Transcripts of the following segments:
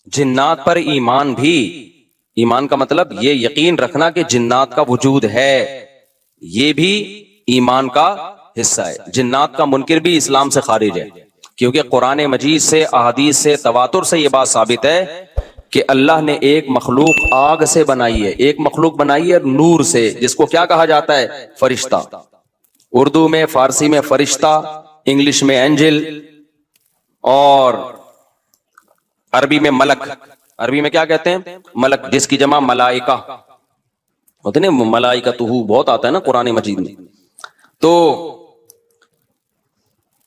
جنات پر ایمان بھی، ایمان کا مطلب یہ یقین رکھنا کہ جنات کا وجود ہے، یہ بھی ایمان کا حصہ ہے۔ جنات کا منکر بھی اسلام سے خارج ہے، کیونکہ قرآن مجید سے، احادیث سے، تواتر سے یہ بات ثابت ہے کہ اللہ نے ایک مخلوق آگ سے بنائی ہے، ایک مخلوق بنائی ہے نور سے، جس کو کیا کہا جاتا ہے؟ فرشتہ۔ اردو میں، فارسی میں فرشتہ، انگلش میں اینجل، اور عربی میں ملک۔ عربی میں کیا کہتے ہیں؟ ملک، جس کی جمع ملائکہ ہوتے ہیں، ملائکتہ بہت آتا ہے نا قرآن مجید میں۔ تو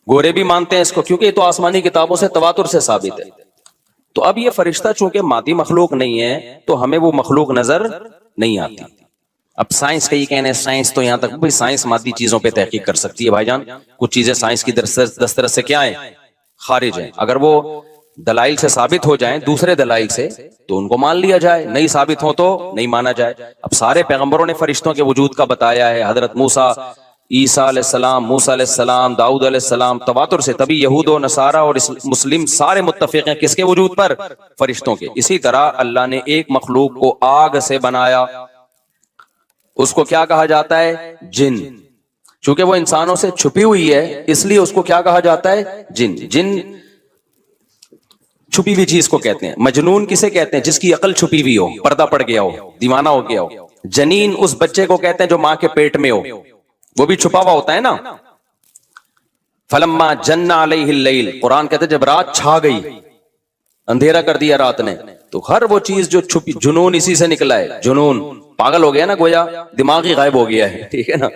گورے بھی مانتے ہیں اس کو، کیونکہ یہ تو آسمانی کتابوں سے، تواتر سے ثابت ہے۔ تو اب یہ فرشتہ چونکہ مادی مخلوق نہیں ہے تو ہمیں وہ مخلوق نظر نہیں آتی۔ اب سائنس کا یہ کہنا ہے، سائنس تو یہاں تک بھائی سائنس مادی چیزوں پہ تحقیق کر سکتی ہے بھائی جان، کچھ چیزیں سائنس کی دسترس سے کیا ہیں؟ خارج ہیں۔ اگر وہ دلائل سے ثابت ہو جائیں، دوسرے دلائل سے، تو ان کو مان لیا جائے، نہیں ثابت ہو تو نہیں مانا جائے۔ اب سارے پیغمبروں نے فرشتوں کے وجود کا بتایا ہے، حضرت موسیٰ، عیسیٰ علیہ السلام، موسیٰ علیہ السلام، داؤد علیہ السلام، تواتر سے، تبھی یہود و نصارہ اور مسلم سارے متفق ہیں کس کے وجود پر؟ فرشتوں کے۔ اسی طرح اللہ نے ایک مخلوق کو آگ سے بنایا، اس کو کیا کہا جاتا ہے؟ جن۔ چونکہ وہ انسانوں سے چھپی ہوئی ہے اس لیے اس کو کیا کہا جاتا ہے؟ جن۔ جن چھپی ہوئی چیز کو کہتے ہیں۔ مجنون کسے کہتے ہیں؟ جس کی عقل چھپی ہوئی ہو، پردہ پڑ گیا ہو، دیوانہ ہو گیا ہو۔ جنین اس بچے کو کہتے ہیں جو ماں کے پیٹ میں ہو، وہ بھی چھپا ہوا ہوتا ہے نا۔ فلما جن علیہ اللیل، قرآن کہتے ہیں جب رات چھا گئی، اندھیرا کر دیا رات نے، تو ہر وہ چیز جو چھپی، جنون اسی سے نکلا ہے۔ جنون پاگل ہو گیا نا، گویا دماغ ہی غائب ہو گیا ہے، ٹھیک ہے نا۔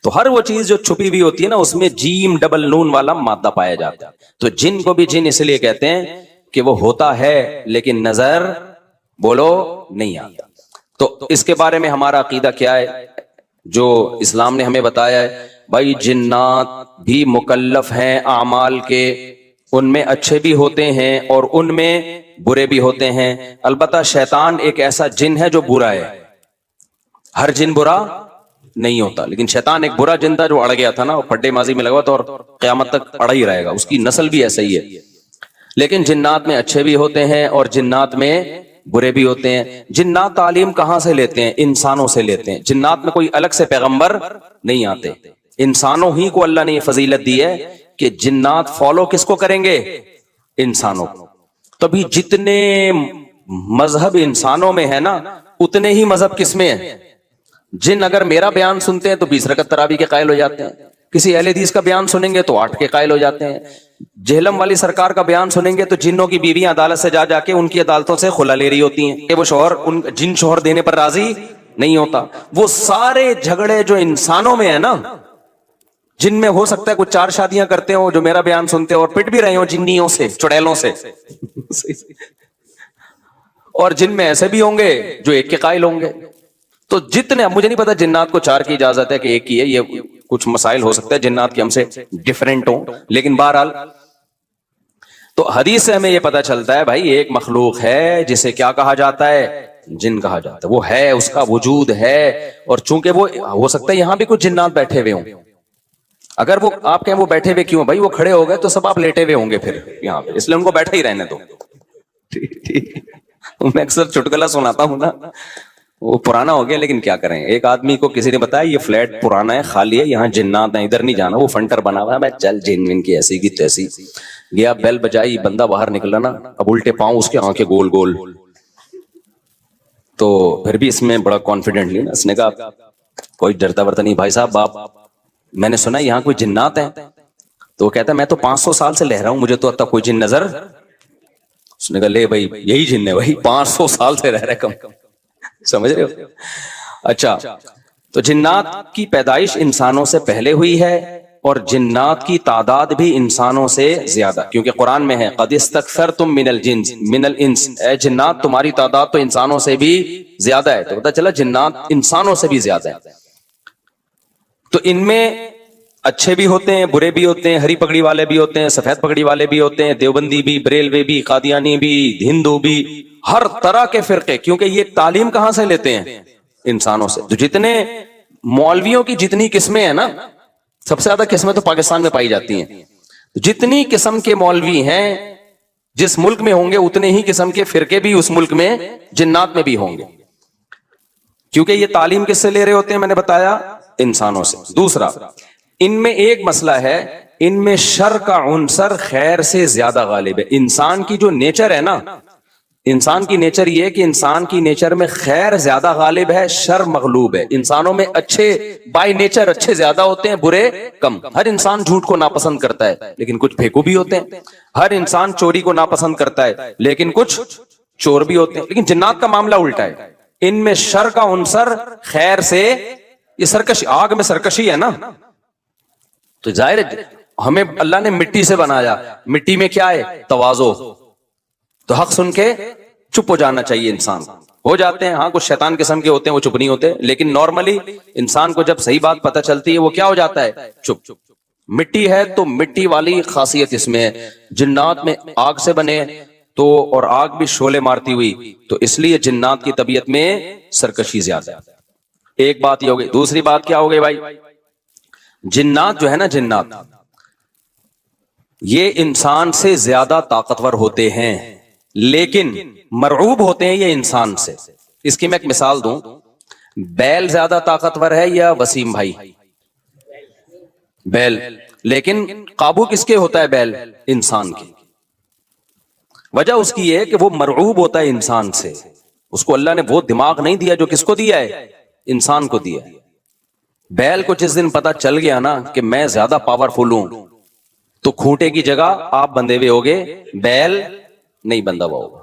تو ہر وہ چیز جو چھپی ہوئی ہوتی ہے نا، اس میں جیم ڈبل نون والا مادہ پایا جاتا ہے۔ تو جن کو بھی جن اس لیے کہتے ہیں کہ وہ ہوتا ہے لیکن نظر بولو نہیں آتا۔ تو اس کے بارے میں ہمارا عقیدہ کیا ہے جو اسلام نے ہمیں بتایا ہے؟ بھائی جنات بھی مکلف ہیں اعمال کے، ان میں اچھے بھی ہوتے ہیں اور ان میں برے بھی ہوتے ہیں۔ البتہ شیطان ایک ایسا جن ہے جو برا ہے، ہر جن برا نہیں ہوتا، لیکن شیطان ایک برا جن تھا جو اڑ گیا تھا نا، وہ پھڈے ماضی میں لگا تھا اور قیامت تک اڑا ہی رہے گا، اس کی نسل بھی ایسا ہی ہے۔ لیکن جنات میں اچھے بھی ہوتے ہیں اور جنات میں برے بھی ہوتے ہیں۔ جنات تعلیم کہاں سے لیتے ہیں؟ انسانوں سے لیتے ہیں۔ جنات میں کوئی الگ سے پیغمبر نہیں آتے، انسانوں ہی کو اللہ نے یہ فضیلت دی ہے کہ جنات فالو کس کو کریں گے؟ انسانوں کو۔ تبھی جتنے مذہب انسانوں میں ہے نا، اتنے ہی مذہب کس میں ہے؟ جن اگر میرا بیان سنتے ہیں تو 20 رکعت تراویح کے قائل ہو جاتے ہیں، کسی اہل حدیث کا بیان سنیں گے تو 8 کے قائل ہو جاتے ہیں، جہلم والی سرکار کا بیان سنیں گے تو جنوں کی بیویاں عدالت سے جا کے ان کی عدالتوں سے خلا لے رہی ہوتی ہیں کہ وہ شوہر جن شوہر دینے پر راضی نہیں ہوتا۔ وہ سارے جھگڑے جو انسانوں میں ہے نا، جن میں ہو سکتا ہے کچھ 4 شادیاں کرتے ہوں جو میرا بیان سنتے ہو اور پٹ بھی رہے ہوں جنیوں سے، چڑیلوں سے، اور جن میں ایسے بھی ہوں گے جو 1 کے قائل ہوں گے۔ تو جتنے، مجھے نہیں پتا جنات کو 4 کی اجازت ہے کہ 1 کی ہے، یہ کچھ مسائل ہو سکتا ہے جنات کی ہم سے ڈیفرنٹ ہوں، لیکن بہرحال تو حدیث سے ہمیں یہ پتا چلتا ہے بھائی ایک مخلوق ہے جسے کیا کہا جاتا ہے؟ جن کہا جاتا ہے۔ وہ ہے، اس کا وجود ہے، اور چونکہ وہ ہو سکتا ہے یہاں بھی کچھ جنات بیٹھے ہوئے ہوں۔ اگر وہ آپ کہیں وہ بیٹھے ہوئے کیوں؟ بھائی وہ کھڑے ہو گئے تو سب آپ لیٹے ہوئے ہوں گے پھر یہاں پہ، اس لیے ان کو بیٹھے ہی رہنے دو۔ میں اکثر چٹکلا سناتا ہوں نا، وہ پرانا ہو گیا لیکن کیا کریں، ایک آدمی کو کسی نے بتایا یہ فلیٹ پرانا ہے، خالی ہے، یہاں جنات ہیں، ادھر نہیں جانا، وہ فنٹر بنا ہوا ہے۔ میں چل جن ان کی ایسی کی تیسی گیا، بیل بجائی، بندہ باہر نکلا نا، اب الٹے پاؤں اس کے آنکھیں گول گول، تو پھر بھی اس میں بڑا کانفیڈنٹ نہیں نا، اس نے کہا کوئی ڈرتا ورتا نہیں بھائی صاحب، آپ میں نے سنا یہاں کوئی جنات ہیں؟ تو وہ کہتا ہے میں تو 500 سال سے لہ رہا ہوں، مجھے تو اب تک کوئی جن نظر۔ اس نے کہا لے بھائی یہی جن ہے بھائی، 500 سال سے رہ رہے کم، سمجھ رہے ہو؟ اچھا، تو جنات کی پیدائش انسانوں سے پہلے ہوئی ہے اور جنات کی تعداد بھی انسانوں سے زیادہ، کیونکہ قرآن میں ہے قد استکثرتم من الانس، اے جنات تمہاری تعداد تو انسانوں سے بھی زیادہ ہے۔ تو پتہ چلا جنات انسانوں سے بھی زیادہ ہے۔ تو ان میں اچھے بھی ہوتے ہیں، برے بھی ہوتے ہیں، ہری پگڑی والے بھی ہوتے ہیں، سفید پگڑی والے بھی ہوتے ہیں، دیوبندی بھی، بریلوی بھی، قادیانی بھی، ہندو بھی، ہر طرح کے فرقے، کیونکہ یہ تعلیم کہاں سے لیتے ہیں؟ انسانوں سے۔ تو جتنے مولویوں کی جتنی قسمیں ہیں نا، سب سے زیادہ قسمیں تو پاکستان میں پائی جاتی ہیں، جتنی قسم کے مولوی ہیں جس ملک میں ہوں گے اتنے ہی قسم کے فرقے بھی اس ملک میں جنات میں بھی ہوں گے، کیونکہ یہ تعلیم کس سے لے رہے ہوتے ہیں؟ میں نے بتایا انسانوں سے۔ دوسرا، ان میں ایک مسئلہ ہے، ان میں شر کا عنصر خیر سے زیادہ غالب ہے۔ انسان کی جو نیچر ہے نا، انسان کی نیچر یہ ہے کہ انسان کی نیچر میں خیر زیادہ غالب ہے، شر مغلوب ہے۔ انسانوں میں اچھے بائی نیچر اچھے زیادہ ہوتے ہیں، برے کم۔ ہر انسان جھوٹ کو ناپسند کرتا ہے لیکن کچھ پھیکو بھی ہوتے ہیں، ہر انسان چوری کو ناپسند کرتا ہے لیکن کچھ چور بھی ہوتے ہیں۔ لیکن جنات کا معاملہ الٹا ہے، ان میں شر کا عنصر خیر سے، یہ سرکشی، آگ میں سرکشی ہے نا، تو ظاہر ہے ہمیں اللہ نے مٹی سے بنایا، مٹی میں کیا ہے؟ تواضع۔ تو حق سن کے چپ ہو جانا چاہیے انسان۔ ہو جاتے ہیں ہاں کچھ شیطان قسم کے ہوتے ہیں، وہ چپ نہیں ہوتے، لیکن نارملی انسان کو جب صحیح بات پتہ چلتی ہے وہ کیا ہو جاتا ہے؟ چپ۔ مٹی ہے تو مٹی والی خاصیت اس میں ہے۔ جنات میں آگ سے بنے تو، اور آگ بھی شعلے مارتی ہوئی، تو اس لیے جنات کی طبیعت میں سرکشی زیادہ ہے۔ ایک بات یہ ہو گئی۔ دوسری بات کیا ہو گئی بھائی؟ جنات جو ہے نا، جنات یہ انسان سے زیادہ طاقتور ہوتے ہیں لیکن مرعوب ہوتے ہیں یہ انسان سے۔ اس کی میں ایک مثال دوں، بیل زیادہ طاقتور ہے یا وسیم بھائی؟ بیل، لیکن قابو کس کے ہوتا ہے بیل؟ انسان کے۔ وجہ اس کی ہے کہ وہ مرعوب ہوتا ہے انسان سے، اس کو اللہ نے وہ دماغ نہیں دیا جو کس کو دیا ہے؟ انسان کو دیا۔ بیل کو جس دن پتا چل گیا نا کہ میں زیادہ پاورفل ہوں، تو کھوٹے کی جگہ آپ بندھے ہوئے ہوگے، بیل نہیں بندھا ہوا ہوگا۔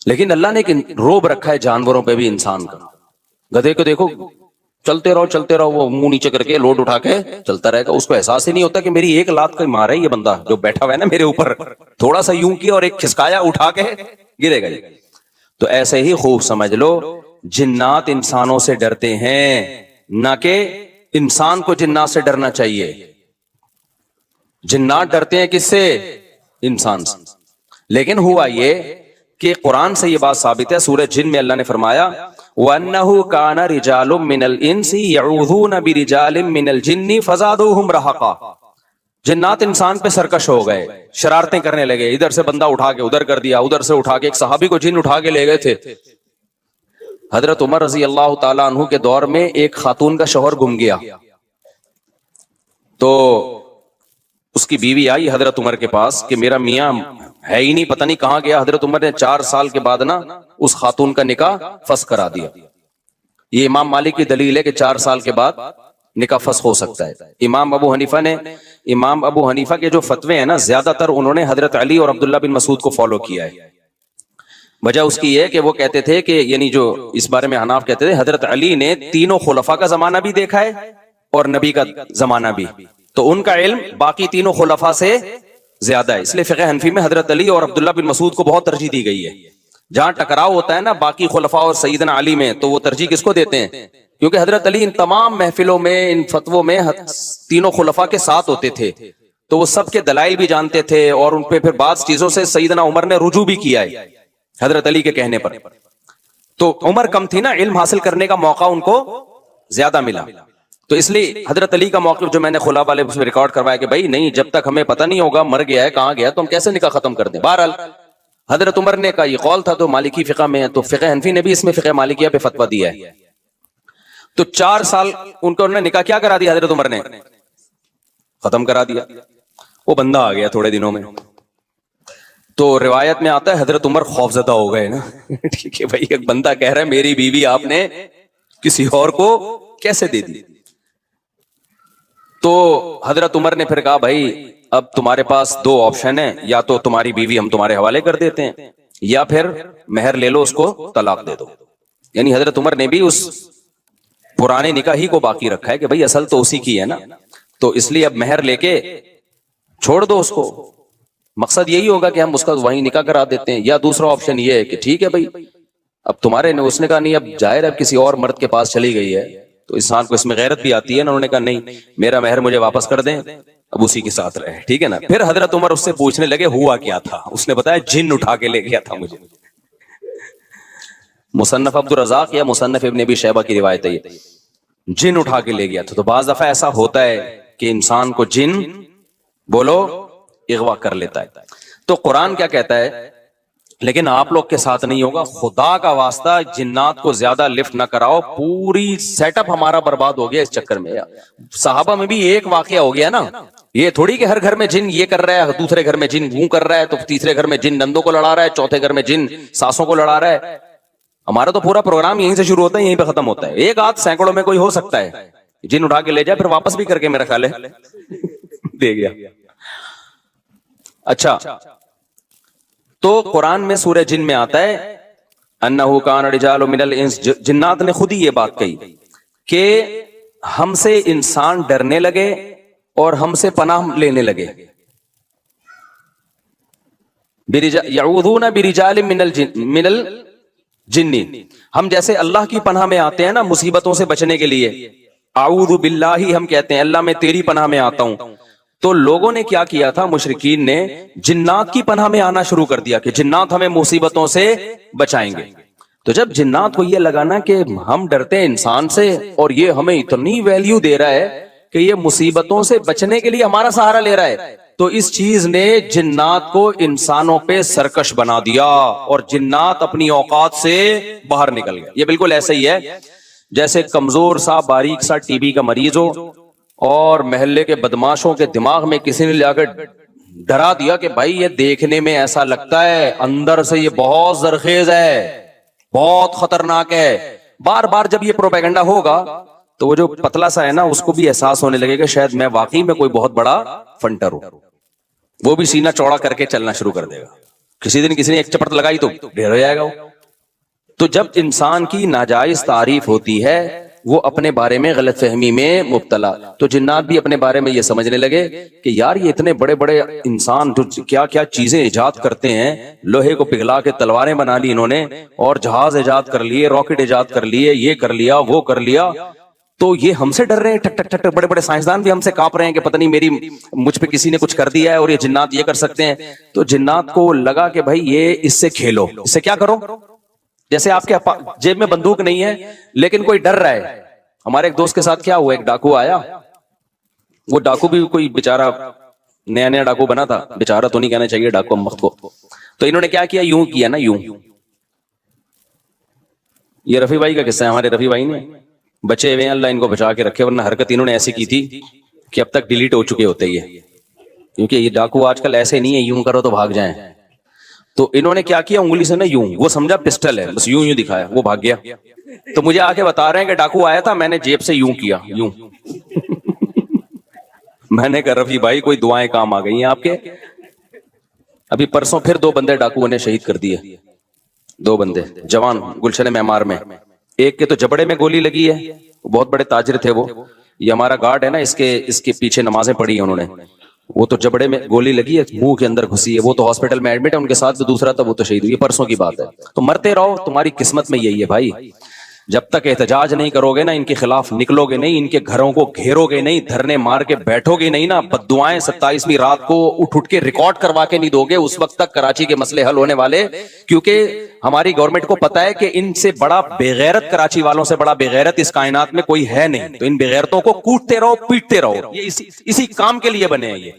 لیکن اللہ نے ایک روب رکھا ہے جانوروں پہ بھی انسان کا۔ گدھے کو دیکھو، چلتے رہو، وہ منہ نیچے کر کے لوڈ اٹھا کے چلتا رہے گا، اس کو احساس ہی نہیں ہوتا کہ میری ایک لات کا مارا ہے یہ بندہ جو بیٹھا ہوا ہے نا میرے اوپر، تھوڑا سا یوں کیا اور ایک کھسکایا، اٹھا کے گرے گا۔ تو ایسے ہی خوب سمجھ لو، جنات انسانوں سے ڈرتے ہیں، نہ کہ انسان کو جنات سے ڈرنا چاہیے۔ جنات ڈرتے ہیں کس سے؟ انسان سے۔ لیکن ہوا یہ کہ قرآن سے یہ بات ثابت ہے، سورہ جن میں اللہ نے فرمایا وَأَنَّهُ كَانَ رِجَالٌ مِّنَ الْإِنسِ يَعُوذُونَ بِرِجَالٍ مِّنَ الْجِنِّ فَزَادُوهُمْ رَهَقًا۔ جنات انسان پہ سرکش ہو گئے، شرارتیں کرنے لگے، ادھر سے بندہ اٹھا کے ادھر کر دیا، ادھر سے اٹھا کے، ایک صحابی کو جن اٹھا کے لے گئے تھے۔ حضرت عمر رضی اللہ تعالیٰ عنہ کے دور میں ایک خاتون کا شوہر گم گیا، تو اس کی بیوی آئی حضرت عمر کے پاس کہ میرا میاں ہے ہی نہیں، پتہ نہیں کہاں گیا۔ حضرت عمر نے 4 سال کے بعد نا اس خاتون کا نکاح فسخ کرا دیا۔ یہ امام مالک کی دلیل ہے کہ 4 سال کے بعد نکاح فسخ ہو سکتا ہے۔ امام ابو حنیفہ کے جو فتوے ہیں نا، زیادہ تر انہوں نے حضرت علی اور عبداللہ بن مسعود کو فالو کیا ہے۔ وجہ اس کی یہ ہے کہ وہ کہتے تھے کہ، یعنی جو اس بارے میں حناف کہتے تھے، حضرت علی نے تینوں خلفاء کا زمانہ بھی دیکھا ہے اور نبی کا زمانہ بھی، تو ان کا علم باقی تینوں خلفاء سے زیادہ ہے۔ اس لیے فقہ حنفی میں حضرت علی اور عبداللہ بن مسعود کو بہت ترجیح دی گئی ہے۔ جہاں ٹکراؤ ہوتا ہے نا باقی خلفاء اور سیدنا علی میں، تو وہ ترجیح کس کو دیتے ہیں؟ کیونکہ حضرت علی ان تمام محفلوں میں، ان فتووں میں تینوں خلفاء کے ساتھ ہوتے تھے، تو وہ سب کے دلائل بھی جانتے تھے، اور ان پہ پھر بعض چیزوں سے سیدنا عمر نے رجوع بھی کیا ہے حضرت علی کے کہنے پر۔ تو عمر کم تھی نا، علم حاصل کرنے کا موقع ان کو زیادہ ملا، تو اس لیے حضرت علی کا موقف جو میں نے خلا والے سے ریکارڈ کروایا کہ بھائی نہیں، جب تک ہمیں پتہ نہیں ہوگا مر گیا ہے کہاں گیا تو ہم کیسے نکاح ختم کر دیں۔ بہرحال حضرت عمر نے کا یہ قول تھا، تو مالکی فقہ میں ہے، تو فقہ حنفی نے بھی اس میں فقہ مالکیہ پہ فتویٰ دیا ہے۔ تو 4 سال ان کو انہوں نے نکاح کیا کرا دیا، حضرت عمر نے ختم کرا دیا۔ وہ بندہ آ گیا تھوڑے دنوں میں، تو روایت میں آتا ہے حضرت عمر خوفزدہ ہو گئے نا ٹھیک ہے بھائی، ایک بندہ کہہ رہا ہے میری بیوی آپ نے کسی اور کو کیسے دے دی؟ تو حضرت عمر نے پھر کہا بھائی اب تمہارے پاس 2 آپشن ہیں، یا تو تمہاری بیوی ہم تمہارے حوالے کر دیتے ہیں، یا پھر مہر لے لو، اس کو طلاق دے دو۔ یعنی حضرت عمر نے بھی اس پرانے نکاح ہی کو باقی رکھا ہے کہ بھائی اصل تو اسی کی ہے نا، تو اس لیے اب مہر لے کے چھوڑ دو اس کو۔ مقصد یہی ہوگا کہ ہم اس کا وہیں نکاح کرا دیتے ہیں، یا دوسرا آپشن یہ ہے کہ ٹھیک ہے بھائی اب تمہارے نے، اس نے کہا نہیں اب ظاہر اب کسی اور مرد کے پاس چلی گئی ہے، تو انسان کو اس میں غیرت بھی آتی ہے نا، انہوں نے کہا نہیں میرا مہر مجھے واپس کر دیں، اب اسی کے ساتھ رہے، ٹھیک ہے نا۔ پھر حضرت عمر اس سے پوچھنے لگے ہوا کیا تھا، اس نے بتایا جن اٹھا کے لے گیا تھا مجھے۔ مصنف عبد الرزاق یا مصنف ابن ابی شیبہ کی روایت ہے، یہ جن اٹھا کے لے گیا تھا۔ تو بعض دفعہ ایسا ہوتا ہے کہ انسان کو جن بولو اغوا کر لیتا ہے۔ تو قرآن کیا کہتا ہے, لیکن آپ لوگ کے ساتھ نہیں ہوگا, خدا کا واسطہ جنات کو زیادہ لفٹ نہ کراؤ, پوری سیٹ اپ ہمارا برباد ہو گیا اس چکر میں. صحابہ میں بھی ایک واقعہ ہو گیا نا, یہ تھوڑی کہ ہر گھر میں جن یہ کر رہا ہے, دوسرے گھر میں جن وہ کر رہا ہے, تو تیسرے گھر میں جن نندوں کو لڑا رہا ہے, چوتھے گھر میں جن ساسوں کو لڑا رہا ہے. ہمارا تو پورا پروگرام یہیں سے شروع ہوتا ہے, یہیں پہ ختم ہوتا ہے. ایک آدھ سینکڑوں میں کوئی ہو سکتا ہے جن اٹھا کے لے جائے, پھر واپس بھی کر کے میرا خیال ہے دے گیا. اچھا, تو قرآن میں سورہ جن میں آتا ہے انہو کان رجال من الانس, جنات نے خود ہی یہ بات کہی کہ ہم سے انسان ڈرنے لگے اور ہم سے پناہ لینے لگے. یعوذون برجال من الجن, ہم جیسے اللہ کی پناہ میں آتے ہیں نا مصیبتوں سے بچنے کے لیے, اعوذ باللہ ہم کہتے ہیں اللہ میں تیری پناہ میں آتا ہوں. تو لوگوں نے کیا کیا تھا, مشرکین نے جنات کی پناہ میں آنا شروع کر دیا کہ جنات ہمیں مصیبتوں سے بچائیں گے. تو جب جنات کو یہ لگا نا کہ ہم ڈرتے ہیں انسان سے اور یہ ہمیں اتنی ویلیو دے رہا ہے کہ یہ مصیبتوں سے بچنے کے لیے ہمارا سہارا لے رہا ہے, تو اس چیز نے جنات کو انسانوں پہ سرکش بنا دیا اور جنات اپنی اوقات سے باہر نکل گئے. یہ بالکل ایسے ہی ہے جیسے کمزور سا باریک سا ٹی بی کا مریض ہو اور محلے کے بدماشوں کے دماغ میں کسی نے لے کر ڈرا دیا کہ بھائی یہ دیکھنے میں ایسا لگتا ہے, اندر سے یہ بہت زرخیز ہے, بہت خطرناک ہے. بار بار جب یہ پروپیگنڈا ہوگا تو وہ جو پتلا سا ہے نا اس کو بھی احساس ہونے لگے کہ شاید میں واقعی میں کوئی بہت بڑا فنٹر ہوں, وہ بھی سینہ چوڑا کر کے چلنا شروع کر دے گا. کسی دن کسی نے ایک چپٹ لگائی تو ڈھیر ہو جائے گا. تو جب انسان کی ناجائز تعریف ہوتی ہے وہ اپنے بارے میں غلط فہمی میں مبتلا, تو جنات بھی اپنے بارے میں یہ سمجھنے لگے کہ یار یہ اتنے بڑے بڑے انسان جو کیا کیا چیزیں ایجاد کرتے ہیں, لوہے کو پگھلا کے تلواریں بنا لی انہوں نے, اور جہاز ایجاد کر لیے, راکٹ ایجاد کر لیے, یہ کر لیا وہ کر لیا, تو یہ ہم سے ڈر رہے ہیں. ٹھک ٹھک ٹھک, بڑے بڑے سائنسدان بھی ہم سے کانپ رہے ہیں کہ پتہ نہیں مجھ پہ کسی نے کچھ کر دیا ہے اور یہ جنات یہ کر سکتے ہیں. تو جنات کو لگا کہ بھائی یہ اس سے کھیلو, اس سے کیا کرو, جیسے آپ کے جیب میں بندوق نہیں ہے لیکن کوئی ڈر رہا ہے. ہمارے ایک دوست کے ساتھ کیا ہوا, ایک ڈاکو آیا, وہ ڈاکو بھی کوئی بیچارہ نیا نیا ڈاکو بنا تھا, بیچارہ تو نہیں کہنا چاہیے ڈاکو مخت کو. تو انہوں نے کیا کیا, یوں کیا نا, یوں. یہ رفیع بھائی کا قصہ ہے, ہمارے رفیع بھائی نے بچے ہوئے ہیں, اللہ ان کو بچا کے رکھے, ورنہ حرکت انہوں نے ایسی کی تھی کہ اب تک ڈیلیٹ ہو چکے ہوتے یہ, کیونکہ یہ ڈاکو آج کل ایسے نہیں ہے یوں کرو تو بھاگ جائیں. تو انہوں نے کیا کیا, انگلی سے نا یوں, وہ سمجھا پسٹل ہے, بس یوں یوں دکھایا, وہ بھاگ گیا. تو مجھے آ کے بتا رہے ہیں کہ ڈاکو آیا تھا, میں نے جیب سے یوں کیا, یوں. میں نے کہا رفیع بھائی کوئی دعائیں کام آ گئی ہیں آپ کے. ابھی پرسوں پھر 2 بندے ڈاکوؤں نے شہید کر دیے, 2 بندے جوان گلشن معمار میں. ایک کے تو جبڑے میں گولی لگی ہے, بہت بڑے تاجر تھے وہ, یہ ہمارا گارڈ ہے نا اس کے پیچھے نمازیں پڑھی ہیں انہوں نے, وہ تو جبڑے میں گولی لگی ہے, منہ کے اندر گھسی ہے, وہ تو ہاسپٹل میں ایڈمٹ ہے, ان کے ساتھ جو دوسرا تھا وہ تو شہید ہوئی, یہ پرسوں کی بات ہے. تو مرتے رہو, تمہاری قسمت میں یہی ہے بھائی. جب تک احتجاج نہیں کرو گے نا, ان کے خلاف نکلو گے نہیں, ان کے گھروں کو گھیرو گے نہیں, دھرنے مار کے بیٹھو گے نہیں نا, بددعائیں 27ویں رات کو اٹھ کے ریکارڈ کروا کے نہیں دو گے, اس وقت تک کراچی کے مسئلے حل ہونے والے. کیونکہ ہماری گورنمنٹ کو پتا ہے کہ ان سے بڑا بےغیرت, کراچی والوں سے بڑا بےغیرت اس کائنات میں کوئی ہے نہیں. تو ان بےغیرتوں کو کوٹتے رہو, پیٹتے رہو, یہ اسی کام کے لیے بنے ہیں یہ.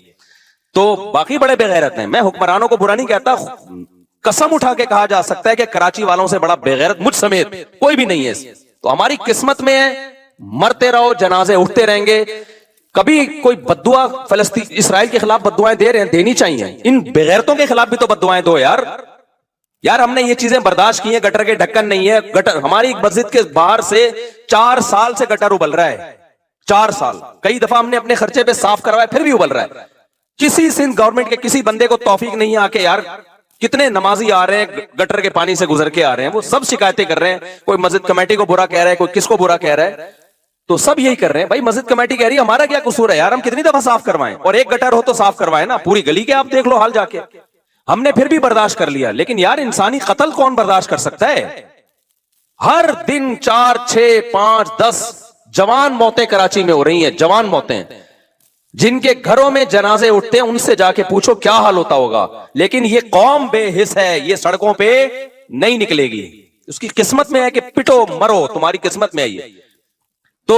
تو باقی بڑے بےغیرت ہیں, میں حکمرانوں کو برا نہیں کہتا, قسم اٹھا کے کہا جا سکتا ہے کہ کراچی والوں سے بڑا بےغیرت مجھ سمیت کوئی بھی نہیں ہے. تو ہماری قسمت میں ہے, مرتے رہو, جنازے اٹھتے رہیں گے. کبھی کوئی بددعا فلسطین اسرائیل کے خلاف بددعائیں دے رہے ہیں, دینی چاہیے. ان بےغیرتوں کے خلاف بھی تو بددعائیں دو یار. یار ہم نے یہ چیزیں برداشت کی ہیں, گٹر کے ڈھکن نہیں ہے, گٹر ہماری مسجد کے باہر سے 4 سال سے گٹر ابل رہا ہے, 4 سال. کئی دفعہ ہم نے اپنے خرچے پہ صاف کروایا, پھر بھی ابل رہا ہے. کسی سندھ گورنمنٹ کے کسی بندے کو توفیق نہیں آ کے, یار کتنے نمازی آ رہے ہیں گٹر کے پانی سے گزر کے آ رہے ہیں, وہ سب شکایتیں کر رہے ہیں. کوئی مسجد کمیٹی کو برا کہہ رہا ہے, کوئی کس کو برا کہہ رہا ہے, تو سب یہی کر رہے ہیں. بھائی مسجد کمیٹی کہہ رہی ہے ہمارا کیا قصور ہے یار, ہم کتنی دفعہ صاف کروائیں, اور ایک گٹر ہو تو صاف کروائیں نا, پوری گلی کے آپ دیکھ لو حال جا کے. ہم نے پھر بھی برداشت کر لیا, لیکن یار انسانی قتل کون برداشت کر سکتا ہے. ہر دن 4 6 5 10 جوان موتیں کراچی میں ہو رہی ہیں, جوان موتیں. جن کے گھروں میں جنازے اٹھتے ہیں ان سے جا کے پوچھو کیا حال ہوتا ہوگا. لیکن یہ قوم بے حس ہے, یہ سڑکوں پہ نہیں نکلے گی. اس کی قسمت میں ہے کہ پٹو مرو, تمہاری قسمت میں ہے یہ. تو